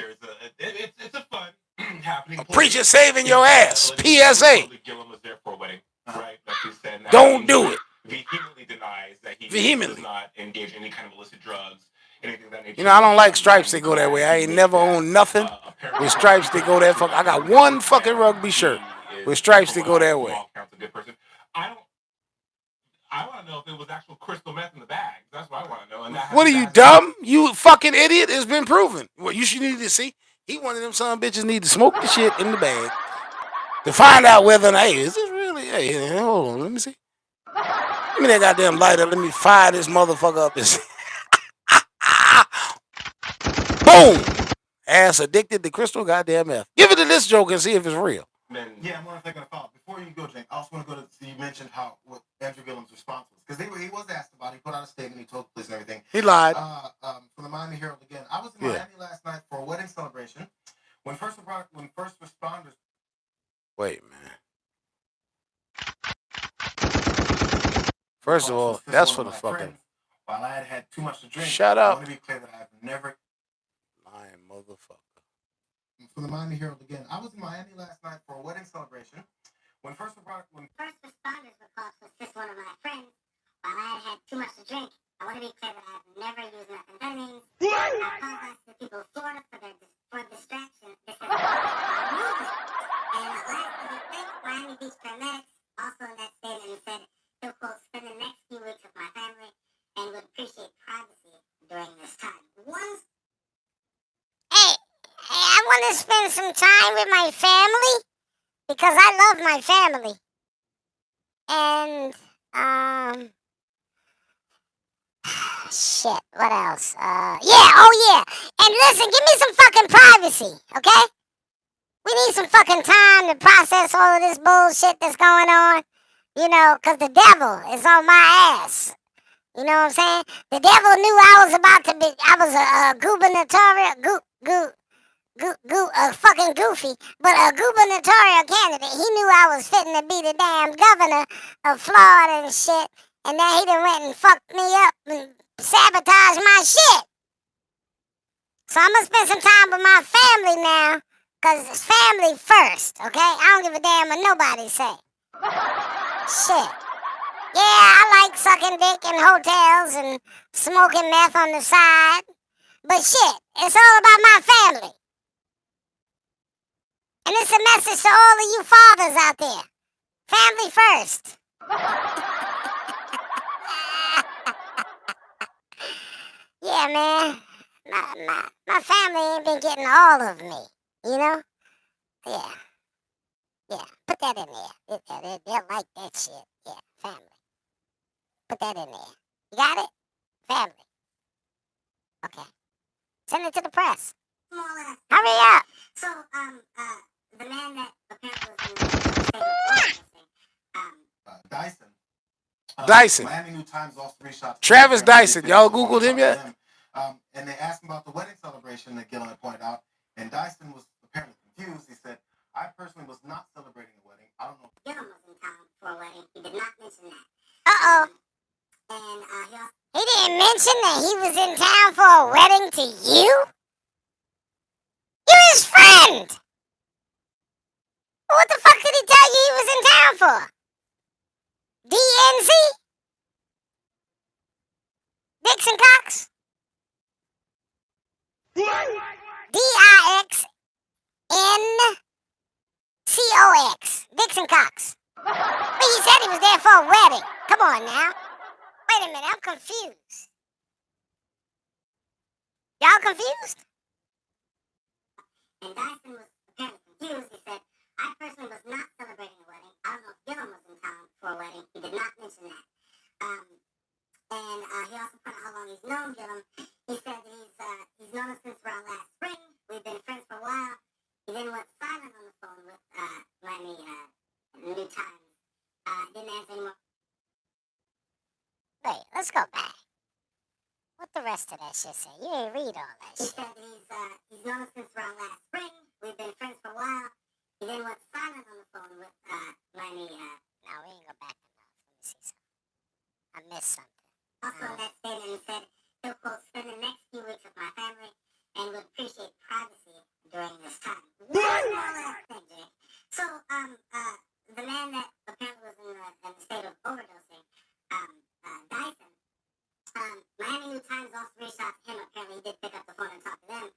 it's a fun happening. A preacher saving your ass. PSA. Gillum was there for a wedding, right? Like you said. Don't do it. Vehemently denies that he does not engage in any kind of illicit drugs. You know, I don't like stripes that go that way. I ain't never owned nothing with stripes that go that fucking. I got one fucking rugby shirt with stripes that go that way. I want to know if it was actual crystal meth in the bag. That's what I want to know. And what are you, dumb? You fucking idiot. It's been proven. What you should need to see. He one of them son of bitches need to smoke the shit in the bag to find out whether or not, hey, is this really, hey, hold on, let me see. Give me that goddamn lighter. Let me fire this motherfucker up and see. Boom! Ass addicted to crystal goddamn meth. Give it to this joke and see if it's real. Yeah, I'm going to follow. Before you go, Jake, I also want to go to, you mentioned what Andrew Gillum's response was. Because he was asked about it. He put out a statement. He told the police and everything. He lied. From the Miami Herald again. I was in Miami last night for a wedding celebration. When first responders... Wait, man. First of all, that's for the fucking... While I had too much to drink, shut up. I want to be clear that I've never... Lying motherfucker. From the Miami Herald again. I was in Miami last night for a wedding celebration. When first responders were called to assist one of my friends, while I had too much to drink, I want to be clear that I've never used methamphetamine. I apologize to the people of Florida for distraction. This is movement. And lastly, he thanked Miami Beach paramedics. Also in that statement, he said he'll, quote, spend the next few weeks with my family and would appreciate privacy during this time. Hey, I want to spend some time with my family because I love my family. And, Shit, what else? Yeah. And listen, give me some fucking privacy, okay? We need some fucking time to process all of this bullshit that's going on. You know, because the devil is on my ass. You know what I'm saying? The devil knew I was a gubernatorial, fucking goofy, but a gubernatorial candidate. He knew I was fitting to be the damn governor of Florida and shit. And then he done went and fucked me up and sabotaged my shit. So I'm gonna spend some time with my family now, because it's family first, okay? I don't give a damn what nobody say. Shit. Yeah, I like sucking dick in hotels and smoking meth on the side. But shit, it's all about my family. And it's a message to all of you fathers out there. Family first. Yeah, man. My family ain't been getting all of me, you know? Yeah. Put that in there. They'll like that shit. Yeah, family. Put that in there. You got it? Family. Okay. Send it to the press. Hurry up. So, the man that apparently was Dyson. Dyson. Miami New Times lost 3 shots. Travis Dyson. Y'all Googled him yet? And they asked him about the wedding celebration that Gillum had pointed out, and Dyson was apparently confused. He said, I personally was not celebrating a wedding. I don't know. Gillum was in town for a wedding. He did not mention that. Uh-oh. And he didn't mention that he was in town for a wedding to you? You're his friend! What the fuck did he tell you he was in town for? DNC? Dixon Cox? DIXNCOX. Dixon Cox. But he said he was there for a wedding. Come on now. Wait a minute, I'm confused. Y'all confused? And Dyson was apparently confused. He said, I personally was not celebrating a wedding. I don't know if Gillum was in town for a wedding. He did not mention that. And he also put out how long he's known Gillum. He said that he's known him since around last spring. We've been friends for a while. He then went silent on the phone with Miami New Times. Didn't answer anymore. Wait, let's go back. What the rest of that shit say? You didn't read all that He shit. said that he's known him since around last spring. We've been friends for a while. He then went silent on the phone with Miami. No, we ain't go back enough. Let me see something. I missed something. Also in that statement, he said he'll, quote, spend the next few weeks with my family and would appreciate privacy during this time. One more last thing, Jake. So, the man that apparently was in the state of overdosing, Dyson, Miami New Times also reached out to him. Apparently, he did pick up the phone and talk to them.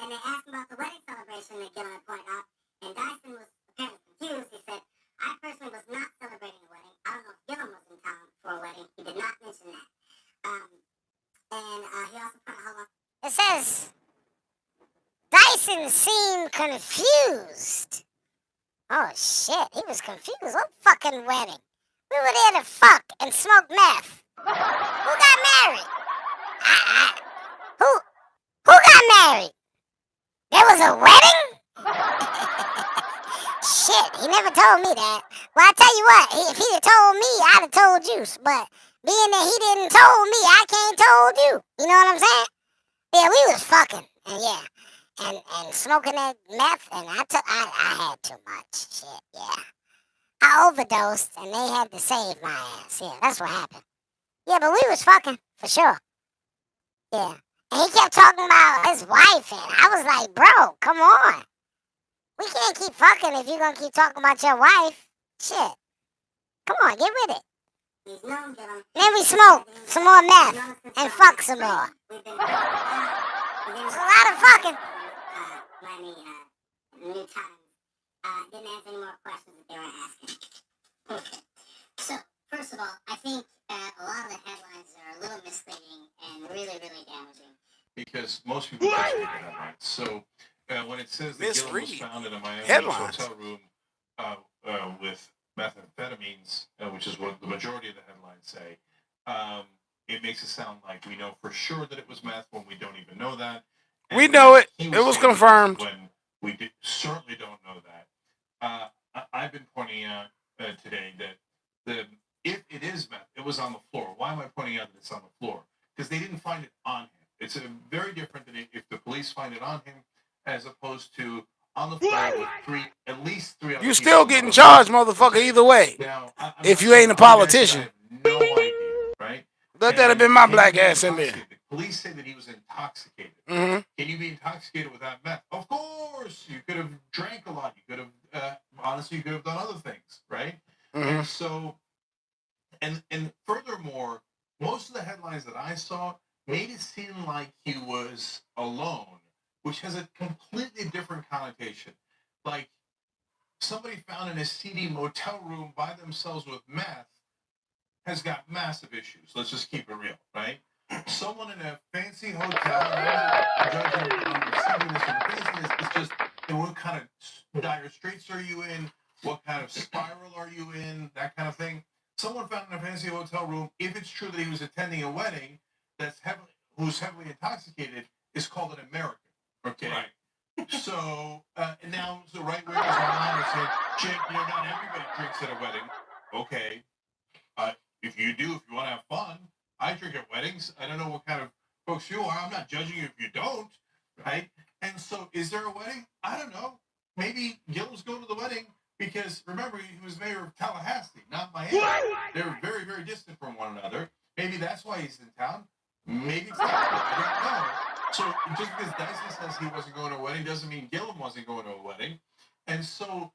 And they asked him about the wedding celebration that Gillum had pointed out. And Dyson was apparently confused. He said, I personally was not celebrating a wedding. I don't know if Gillum was in town for a wedding. He did not mention that. And he also put out how long. It says Dyson seemed confused. Oh shit, he was confused. What fucking wedding? We were there to fuck and smoke meth. Who got married? Who got married? There was a wedding? Shit, he never told me that. Well, I tell you what, if he'd have told me, I'd have told you. But being that he didn't told me, I can't told you. You know what I'm saying? Yeah, we was fucking, and yeah, and smoking that meth, and I had too much. Shit, yeah. I overdosed, and they had to save my ass. Yeah, that's what happened. Yeah, but we was fucking, for sure. Yeah. And he kept talking about his wife, and I was like, bro, come on. We can't keep fucking if you're gonna keep talking about your wife. Shit. Come on, get with it. He's known Gillum. Then we smoke some more meth and fuck some more. We've been There's a lot of fucking. Miami New Times didn't answer any more questions that they were asking. Okay. So, first of all, I think a lot of the headlines are a little misleading and really, really damaging. Because most people don't read the headlines. So when it says that Gillum was found in a Miami hotel room with methamphetamines, which is what the majority of the headlines say, it makes it sound like we know for sure that it was meth when we don't even know that. We know it. It was confirmed. When we certainly don't know that. I've been pointing out today that if it is meth, it was on the floor. Why am I pointing out that it's on the floor? Because they didn't find it on him. It's very different than if the police find it on him, as opposed to on the floor with at least three other You people still getting charged, motherfucker, either way. Now, if you ain't a politician. I have no idea, right? Let that have been my black ass in there. The police say that he was intoxicated. Mm-hmm. Can you be intoxicated without meth? Of course. You could have drank a lot. You could have, honestly, you could have done other things, right? Mm-hmm. And so, and furthermore, most of the headlines that I saw made it seem like he was alone, which has a completely different connotation. Like, somebody found in a seedy motel room by themselves with meth has got massive issues. Let's just keep it real, right? Someone in a fancy hotel, judging on the seediness and the fanciness, it's just, what kind of dire straits are you in? What kind of spiral are you in? That kind of thing. Someone found in a fancy hotel room, if it's true that he was attending a wedding who's heavily intoxicated, is called an American, okay? Right. So, and now the right wingers online are saying, Jake, not everybody drinks at a wedding. Okay. If you want to have fun, I drink at weddings. I don't know what kind of folks you are. I'm not judging you if you don't, right? And so, is there a wedding? I don't know. Maybe Gillum's going to the wedding because, remember, he was mayor of Tallahassee, not Miami. They're very, very distant from one another. Maybe that's why he's in town. Maybe it's not. I don't know. So, just because Dyson says he wasn't going to a wedding doesn't mean Gillum wasn't going to a wedding. And so,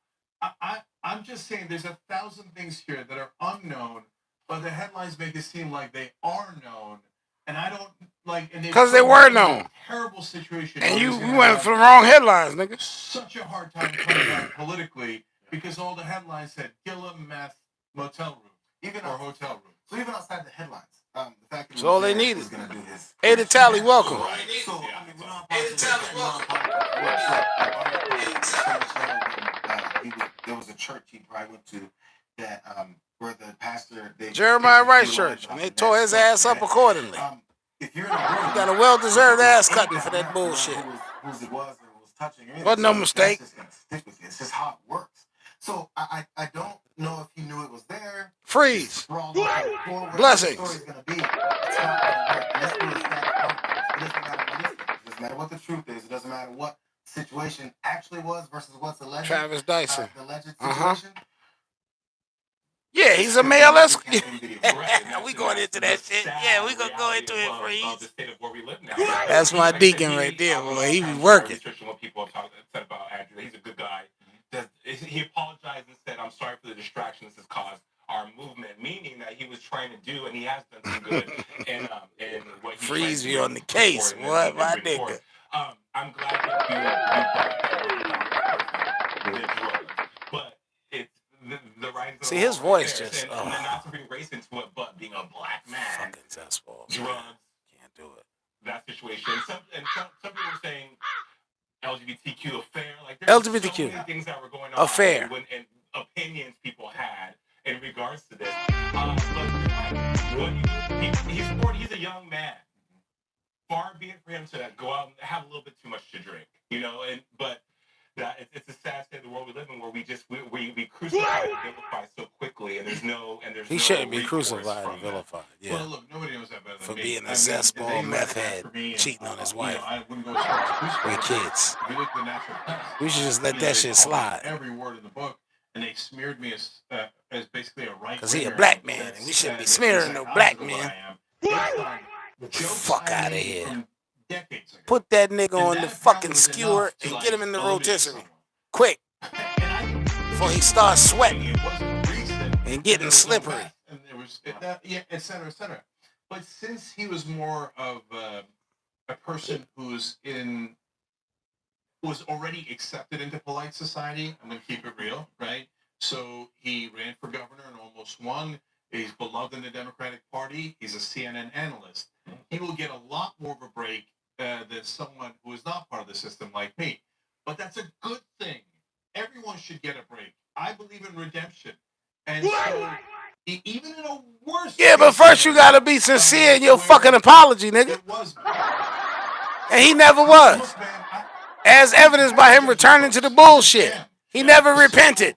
I'm just saying there's 1,000 things here that are unknown, but the headlines make it seem like they are known, and I don't like. Because they were known. Terrible situation. And you went for the wrong headlines, nigga. Such a hard time coming back politically because all the headlines said Gillum meth motel room, or hotel room. So even outside the headlines, the fact that that's all they needed. was gonna do his Hey, the tally, welcome. So I mean, we're not there was a church he probably went to that where the pastor Jeremiah Rice Church, and they tore his ass up accordingly. If you're in a room, you got a well-deserved ass cutting for that bullshit. Whose it was or was touching, wasn't no mistake. That's just gonna stick with you. It's just how it works. So I don't know if he knew it was there. Freeze. Blessings. It's not gonna work. And that's where it doesn't matter what it is. It doesn't matter what the truth is. It doesn't matter what the situation actually was versus what's alleged. Travis Dyson. The alleged situation. Yeah, he's a male escort. We going into that shit. Yeah, we gonna go into it, Freeze. That's my deacon right there, boy. He be working. What people have said about Andrew, he's a good guy. He apologized and said, "I'm sorry for the distraction this has caused our movement," meaning that he was trying to do, and he has done some good. And what he Freeze you on the case, what, my nigga? I'm glad that you brought that, but it's the right. See his voice just. And not to bring race into it, but being a black man, fucking cesspool. Drugs, can't do it. That situation. Some people were saying LGBTQ affair, like there's LGBTQ so many things that were going on affair and opinions people had in regards to this. But he's a young man. Far be it for him to go out and have a little bit too much to drink, but that it's a sad state of the world we live in where we crucify and vilify so quickly, and there's no he shouldn't be crucified and vilified. Yeah. Well, look, nobody knows that better than for me. being a zestball meth head, cheating on his wife I wouldn't go as far as with kids. If you look at the natural test, We should just let that shit slide. Every word in the book, and they smeared me as basically a right. Because he a black man, and we shouldn't be smearing no black man. Fuck out of here. Put that nigga on the fucking skewer and get him in the rotisserie. Quick. Before he starts sweating and getting slippery. And there was, et cetera. But since he was more of a person was already accepted into polite society, I'm going to keep it real, right? So he ran for governor and almost won. He's beloved in the Democratic Party. He's a CNN analyst. He will get a lot more of a break than someone who is not part of the system like me. But that's a good thing. Everyone should get a break. I believe in redemption. And so, even in a course. Yeah, but first you gotta be sincere in your fucking apology, nigga. It was. And he never was. Look, man, As evidenced by him returning to the bullshit. He never repented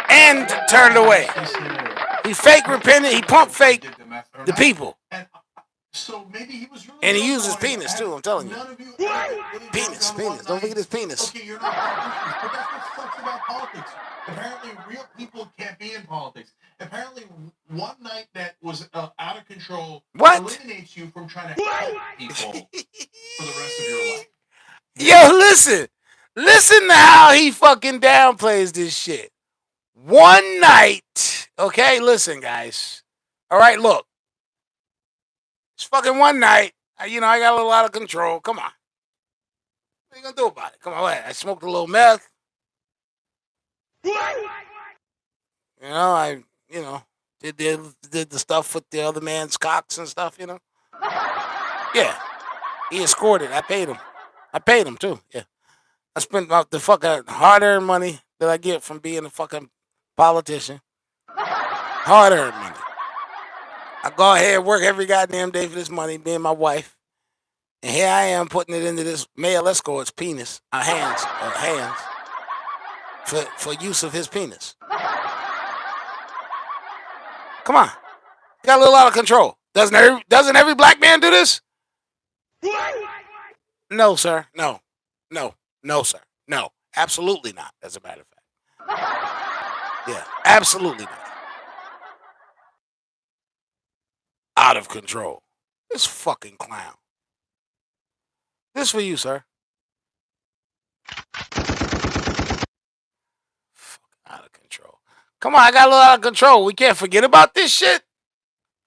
and turned away. He fake repented, he pump fake the people. So maybe he was really And he used his penis too, I'm telling you. None of you really Penis. Don't forget his penis. Okay, you're not politicians, but that's what sucks about politics. Apparently, real people can't be in politics. Apparently, one night that was out of control eliminates you from trying to help people for the rest of your life. Yo, listen. Listen to how he fucking downplays this shit. One night. Okay, listen, guys. All right, look. It's fucking one night. You know, I got a little out of control. Come on. What are you gonna do about it? Come on, wait. I smoked a little meth. You know, I did the stuff with the other man's cocks and stuff, you know. Yeah. He escorted. I paid him too. Yeah. I spent the fucking hard-earned money that I get from being a fucking politician. Hard-earned money. I go ahead and work every goddamn day for this money, me and my wife. And here I am putting it into this male escort's penis, hands, for use of his penis. Come on. You got a little out of control. Doesn't every black man do this? No, sir. No, sir. No, absolutely not, as a matter of fact. Yeah, absolutely not. Out of control. This fucking clown. This for you, sir. Fuck, out of control. Come on, I got a little out of control. We can't forget about this shit.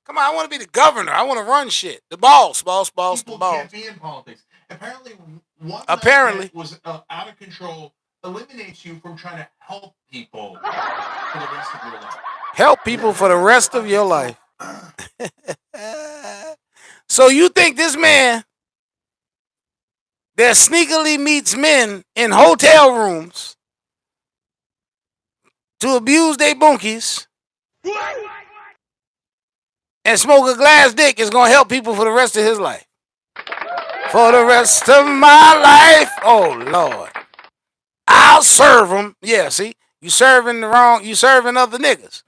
Come on, I want to be the governor. I want to run shit. The boss. People the boss. Can't be in politics. Apparently, one Apparently that was out of control eliminates you from trying to help people for the rest of your life. Help people for the rest of your life. So you think this man that sneakily meets men in hotel rooms to abuse their bunkies and smoke a glass dick is going to help people for the rest of his life? For the rest of my life. Oh, Lord. I'll serve them. Yeah, see? You serving other niggas.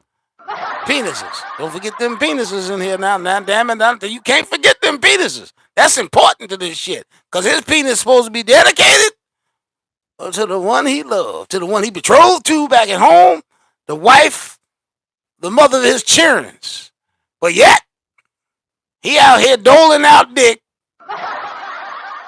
Penises. Don't forget them penises in here now. Now, damn it. You can't forget them penises. That's important to this shit. Because his penis is supposed to be dedicated to the one he loved, to the one he betrothed to back at home, the wife, the mother of his children. But yet, he out here doling out dick.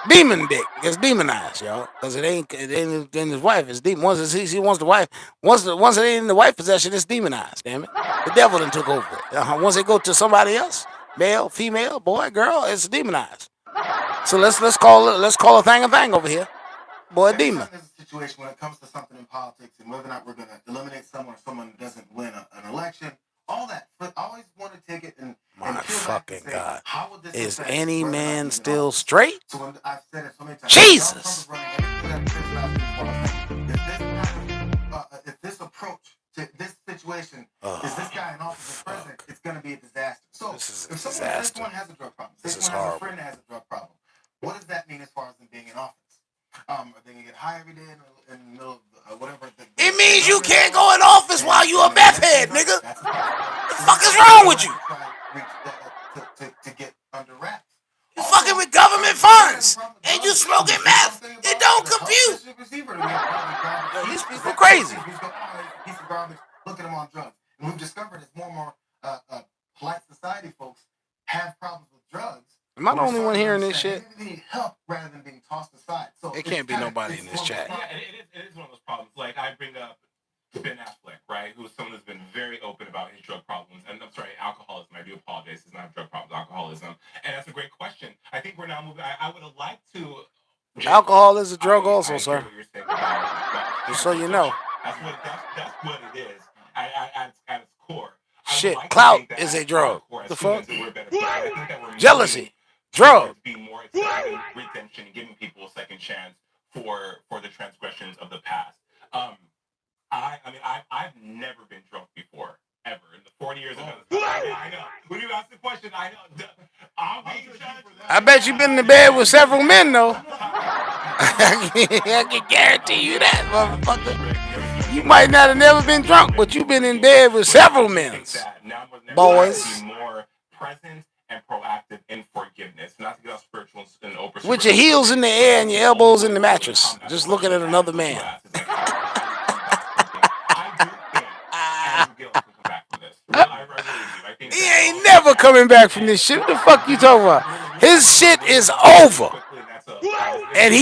Demon dick. It's demonized, y'all. Because it ain't in his wife. It's demon. Once he wants the wife, once it ain't in the wife possession, it's demonized, damn it. The devil done took over it. Once they go to somebody else, male, female, boy, girl, it's demonized. So let's call a thing over here. Boy, Every demon. time there's a situation when it comes to something in politics and whether or not we're going to eliminate someone or someone doesn't win an election, all that. But I always want to take it and My fucking say, God. how would this Is affect any whether or not man he's in still office? straight? So when I've said it so many times, Jesus. Donald Trump is running everything that if this approach to this situation is this guy in office as president, it's going to be a disaster. So This is a if disaster. someone has a drug problem, This say is someone has horrible. a friend that has a drug problem, what does that mean as far as them being in office? Are they going to get high every day in the middle of whatever? It means you can't go in office while you a meth head, nigga. What the fuck is wrong with you? To get under wraps. You fucking with government funds and you smoking meth. It don't compute. Yo, these people crazy. Piece of garbage. Look at them on drugs. And we've discovered as more and more polite society folks have problems with drugs. Am I the only one hearing this shit? They need help rather than being tossed aside. So It can't be nobody in this chat. Yeah, it is one of those problems. Like, I bring up Ben Affleck, right, who's someone who's been very open about his drug problems. And I'm sorry, alcoholism. I do apologize. It's not drug problems, alcoholism. And that's a great question. I think we're now moving. I would have liked to. Alcohol is a drug also, I sir. hear what you're saying about Just so you know. That's what it is at its core. I would Shit, like to clout think that is at a drug. its core, as The humans, fuck? we're better people. I think that we're Jealousy. moving Drug. towards being more accepting, redemption, and giving people a second chance for the transgressions of the past. I mean, I've never been drunk before, ever. In the 40 years I've been I know. When you question. I know. I'm being judged. I bet you've been in the bed with several men, though. I can guarantee you that, motherfucker. You might not have never been drunk, but you've been in bed with several men. Boys. More present and proactive in forgiveness. Not to get all spiritual and over. With your heels in the air and your elbows in the mattress. Just looking at another man. He ain't never coming back from this shit. What the fuck you talking about? His shit is over. And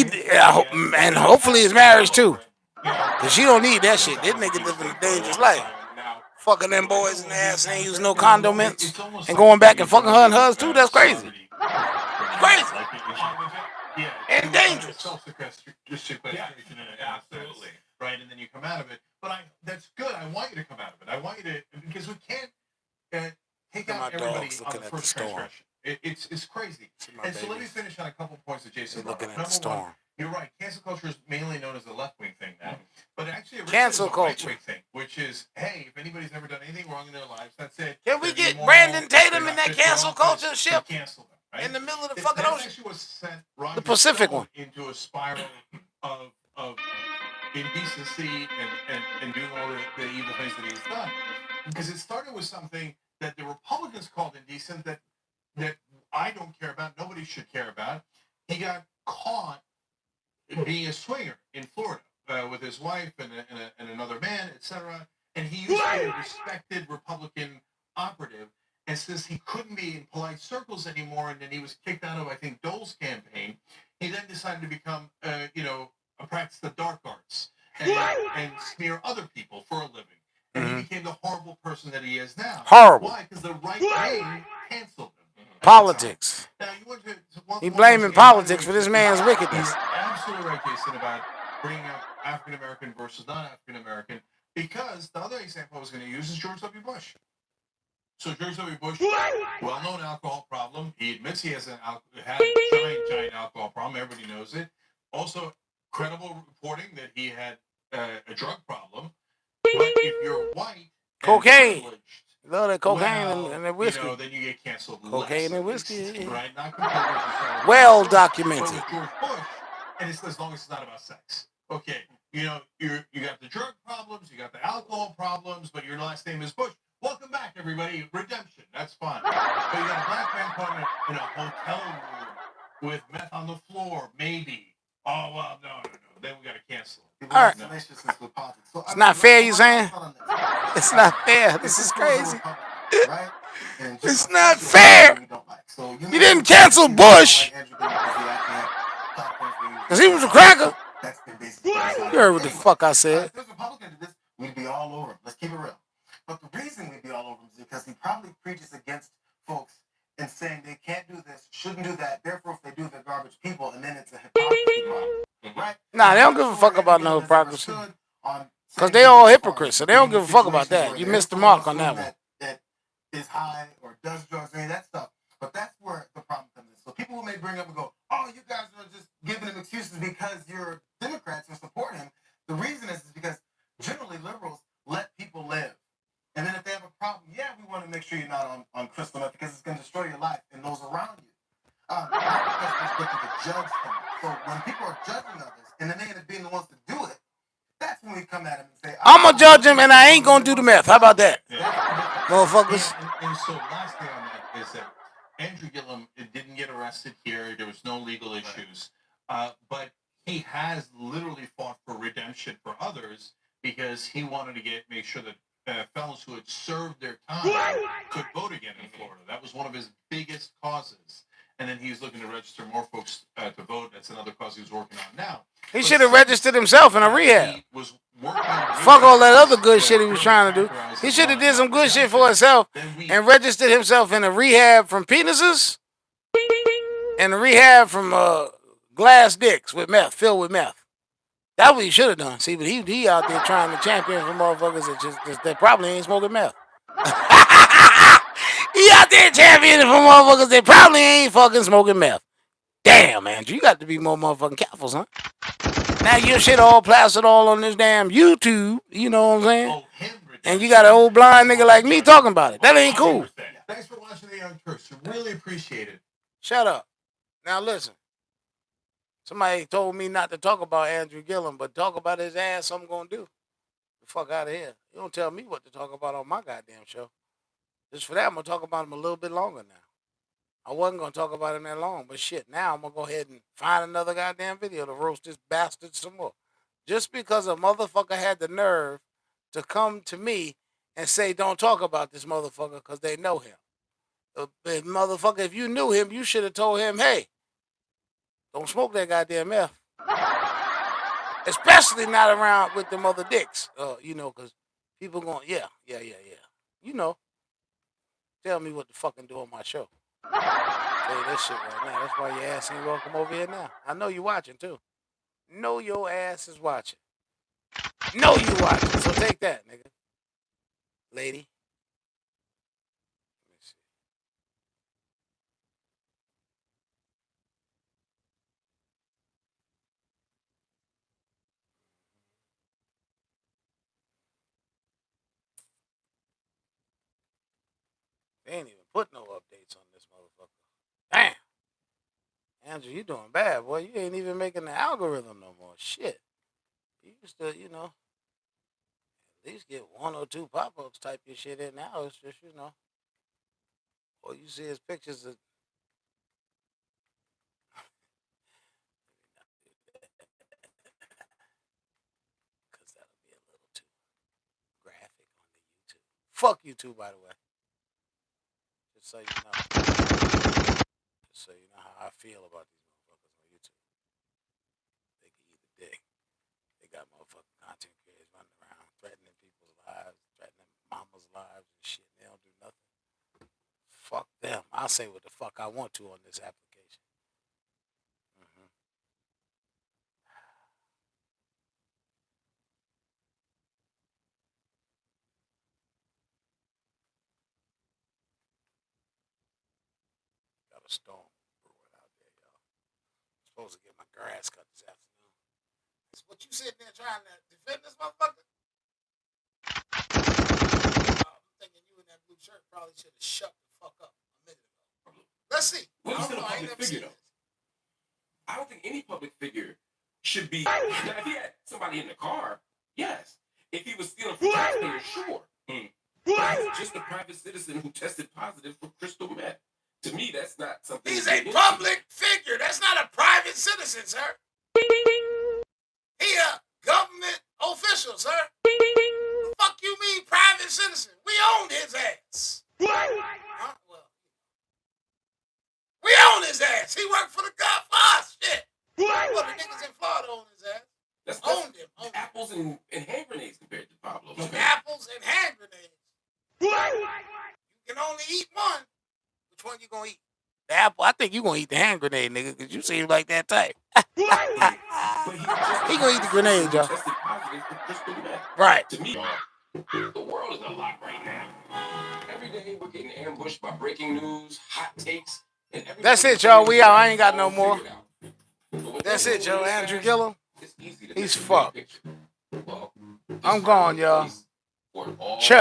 and hopefully his marriage too. Cause she don't need that shit. This nigga living a dangerous life. Fucking them boys in the ass and ain't using no condoments. And going back and fucking her and hers too, that's crazy. Crazy. And dangerous. Self-sequestration. Absolutely. Right, and then you come out of it. But that's good. I want you to come out of it. I want you to, because we can't take out everybody on the first transgression. It's crazy. And so let me finish on a couple points that Jason brought up. Number one, you're right. Cancel culture is mainly known as a left-wing thing now. But actually, it cancel is a culture right-wing thing, which is, hey, if anybody's ever done anything wrong in their lives, that's it. Can we get Brandon Tatum in that cancel culture ship? Cancel them, right? In the middle of the fucking ocean? Actually was sent Roger the Pacific one. Into a spiral of indecency and doing all the evil things that he's done. Because it started with something that the Republicans called indecent that I don't care about, nobody should care about. He got caught being a swinger in Florida with his wife and another man, etc. And he used to be a respected Republican operative. And since he couldn't be in polite circles anymore, and then he was kicked out of, I think, Dole's campaign, he then decided to become, practice the dark arts and smear other people for a living. And he became the horrible person that he is now. Horrible. Why? Because the right wing canceled him. Politics. Now, you want to, he blaming politics for this man's wickedness. You're absolutely right, Jason, about bringing up African American versus non-African American. Because the other example I was going to use is George W. Bush. So George W. Bush, well-known alcohol problem. He admits he has had a giant alcohol problem. Everybody knows it. Also, credible reporting that he had a drug problem. But if you're white, cocaine, love that cocaine and that whiskey. Then you get canceled. Cocaine and whiskey, right? Not completely. Well documented. But with George Bush, and it's as long as it's not about sex. Okay, you got the drug problems, you got the alcohol problems, but your last name is Bush. Welcome back, everybody. Redemption. That's fine. But you got a black man caught in a hotel room with meth on the floor, maybe. Oh, well, no. Then we got to cancel it. All right. It's not fair, you saying? It's not fair. This is crazy. It's not fair. You didn't cancel Bush because he was a cracker. You heard what the fuck I said. If there's Republicans to this, we'd be all over him. Let's keep it real. But the reason we'd be all over him is because he probably preaches against folks and saying they can't do this, shouldn't do that. Therefore, if they do, they're garbage people, and then it's a hypocrisy problem, right? Nah, they don't give a fuck about no hypocrisy. Because they all hypocrites, so they don't give a fuck about that. You missed the mark on that one. That is high or does drugs or any of that stuff. But that's where the problem comes in. So people who may bring up and go, oh, you guys are just giving him excuses because you're Democrats and support him. The reason is because generally liberals let people live. And then if they have a problem, yeah, we want to make sure you're not on crystal meth because it's going to destroy your life and those around you. Not because we're looking to judge them. So when people are judging others and then they end up being the ones to do it, that's when we come at him and say, I'm going to judge him and I ain't going to do the meth. How about that? Motherfuckers. And so last thing on that is that Andrew Gillum didn't get arrested here. There was no legal issues. But he has literally fought for redemption for others because he wanted to make sure that fellows who had served their time could vote again in Florida. That was one of his biggest causes. And then he's looking to register more folks to vote. That's another cause he was working on now. He should have registered himself in a rehab. Fuck all that other good shit he was trying to do. He should have did some good shit for himself and registered himself in a rehab from penises and a rehab from glass dicks with meth, filled with meth. That's what he should have done. See, but he out there trying to champion for motherfuckers that probably ain't smoking meth. He out there championing for motherfuckers that probably ain't fucking smoking meth. Damn, Andrew, you got to be more motherfucking careful, son. Now your shit all plastered all on this damn YouTube, you know what I'm saying? And you got an old blind nigga like me talking about it. That ain't cool. Thanks for watching the Young Turks. Really appreciate it. Shut up. Now listen. Somebody told me not to talk about Andrew Gillum, but talk about his ass, I'm going to do. The fuck out of here. You don't tell me what to talk about on my goddamn show. Just for that, I'm going to talk about him a little bit longer now. I wasn't going to talk about him that long, but shit, now I'm going to go ahead and find another goddamn video to roast this bastard some more. Just because a motherfucker had the nerve to come to me and say, don't talk about this motherfucker because they know him. Motherfucker, if you knew him, you should have told him, hey, don't smoke that goddamn meth. Especially not around with them other dicks. Because people going, yeah. You know. Tell me what to fucking do on my show. Tell you that shit right now. That's why your ass ain't welcome over here now. I know you watching, too. Know your ass is watching. Know you watching. So take that, nigga. Lady. Let me see. They ain't even put no updates on this motherfucker. Damn. Andrew, you doing bad, boy. You ain't even making the algorithm no more. Shit. You used to, at least get 1 or 2 pop-ups type your shit in. Now it's just, all you see is pictures of... Because that'll be a little too graphic on the YouTube. Fuck YouTube, by the way. Just so you know. Just so you know how I feel about these motherfuckers on YouTube. They can eat a dick. They got motherfucking content creators running around threatening people's lives, threatening mama's lives and shit. They don't do nothing. Fuck them. I'll say what the fuck I want to on this application. Got a storm brewing out there, y'all. I'm supposed to get my grass cut this afternoon. Is what you sitting there trying to defend this motherfucker? I'm thinking you in that blue shirt probably should have shut the fuck up a minute ago. Let's see. Well, he's not a public figure, though. I don't think any public figure should be. Now, if he had somebody in the car, yes. If he was stealing from taxpayers, sure. But he's just a private citizen who tested positive for crystal meth. To me, that's not something. He's a public figure. That's not a private citizen, sir. He a government official, sir. The fuck you mean private citizen? We own his ass. Huh? Well, we own his ass. He worked for the God for us. Shit. Well, the niggas in Florida own his ass. That's owned him. Apples and hand grenades compared to Pablo. Okay. Apples and hand grenades. You can only eat one. Which one you gonna eat? The apple. I think you gonna eat the hand grenade, nigga, because you seem like that type. He gonna eat the grenade, y'all. Right. To me, the world is a lot right now. Every day we're getting ambushed by breaking news, hot takes, and everything. That's it, y'all. We out. I ain't got no more. That's it, Joe. Andrew Gillum. He's fucked. I'm gone, y'all. Chill.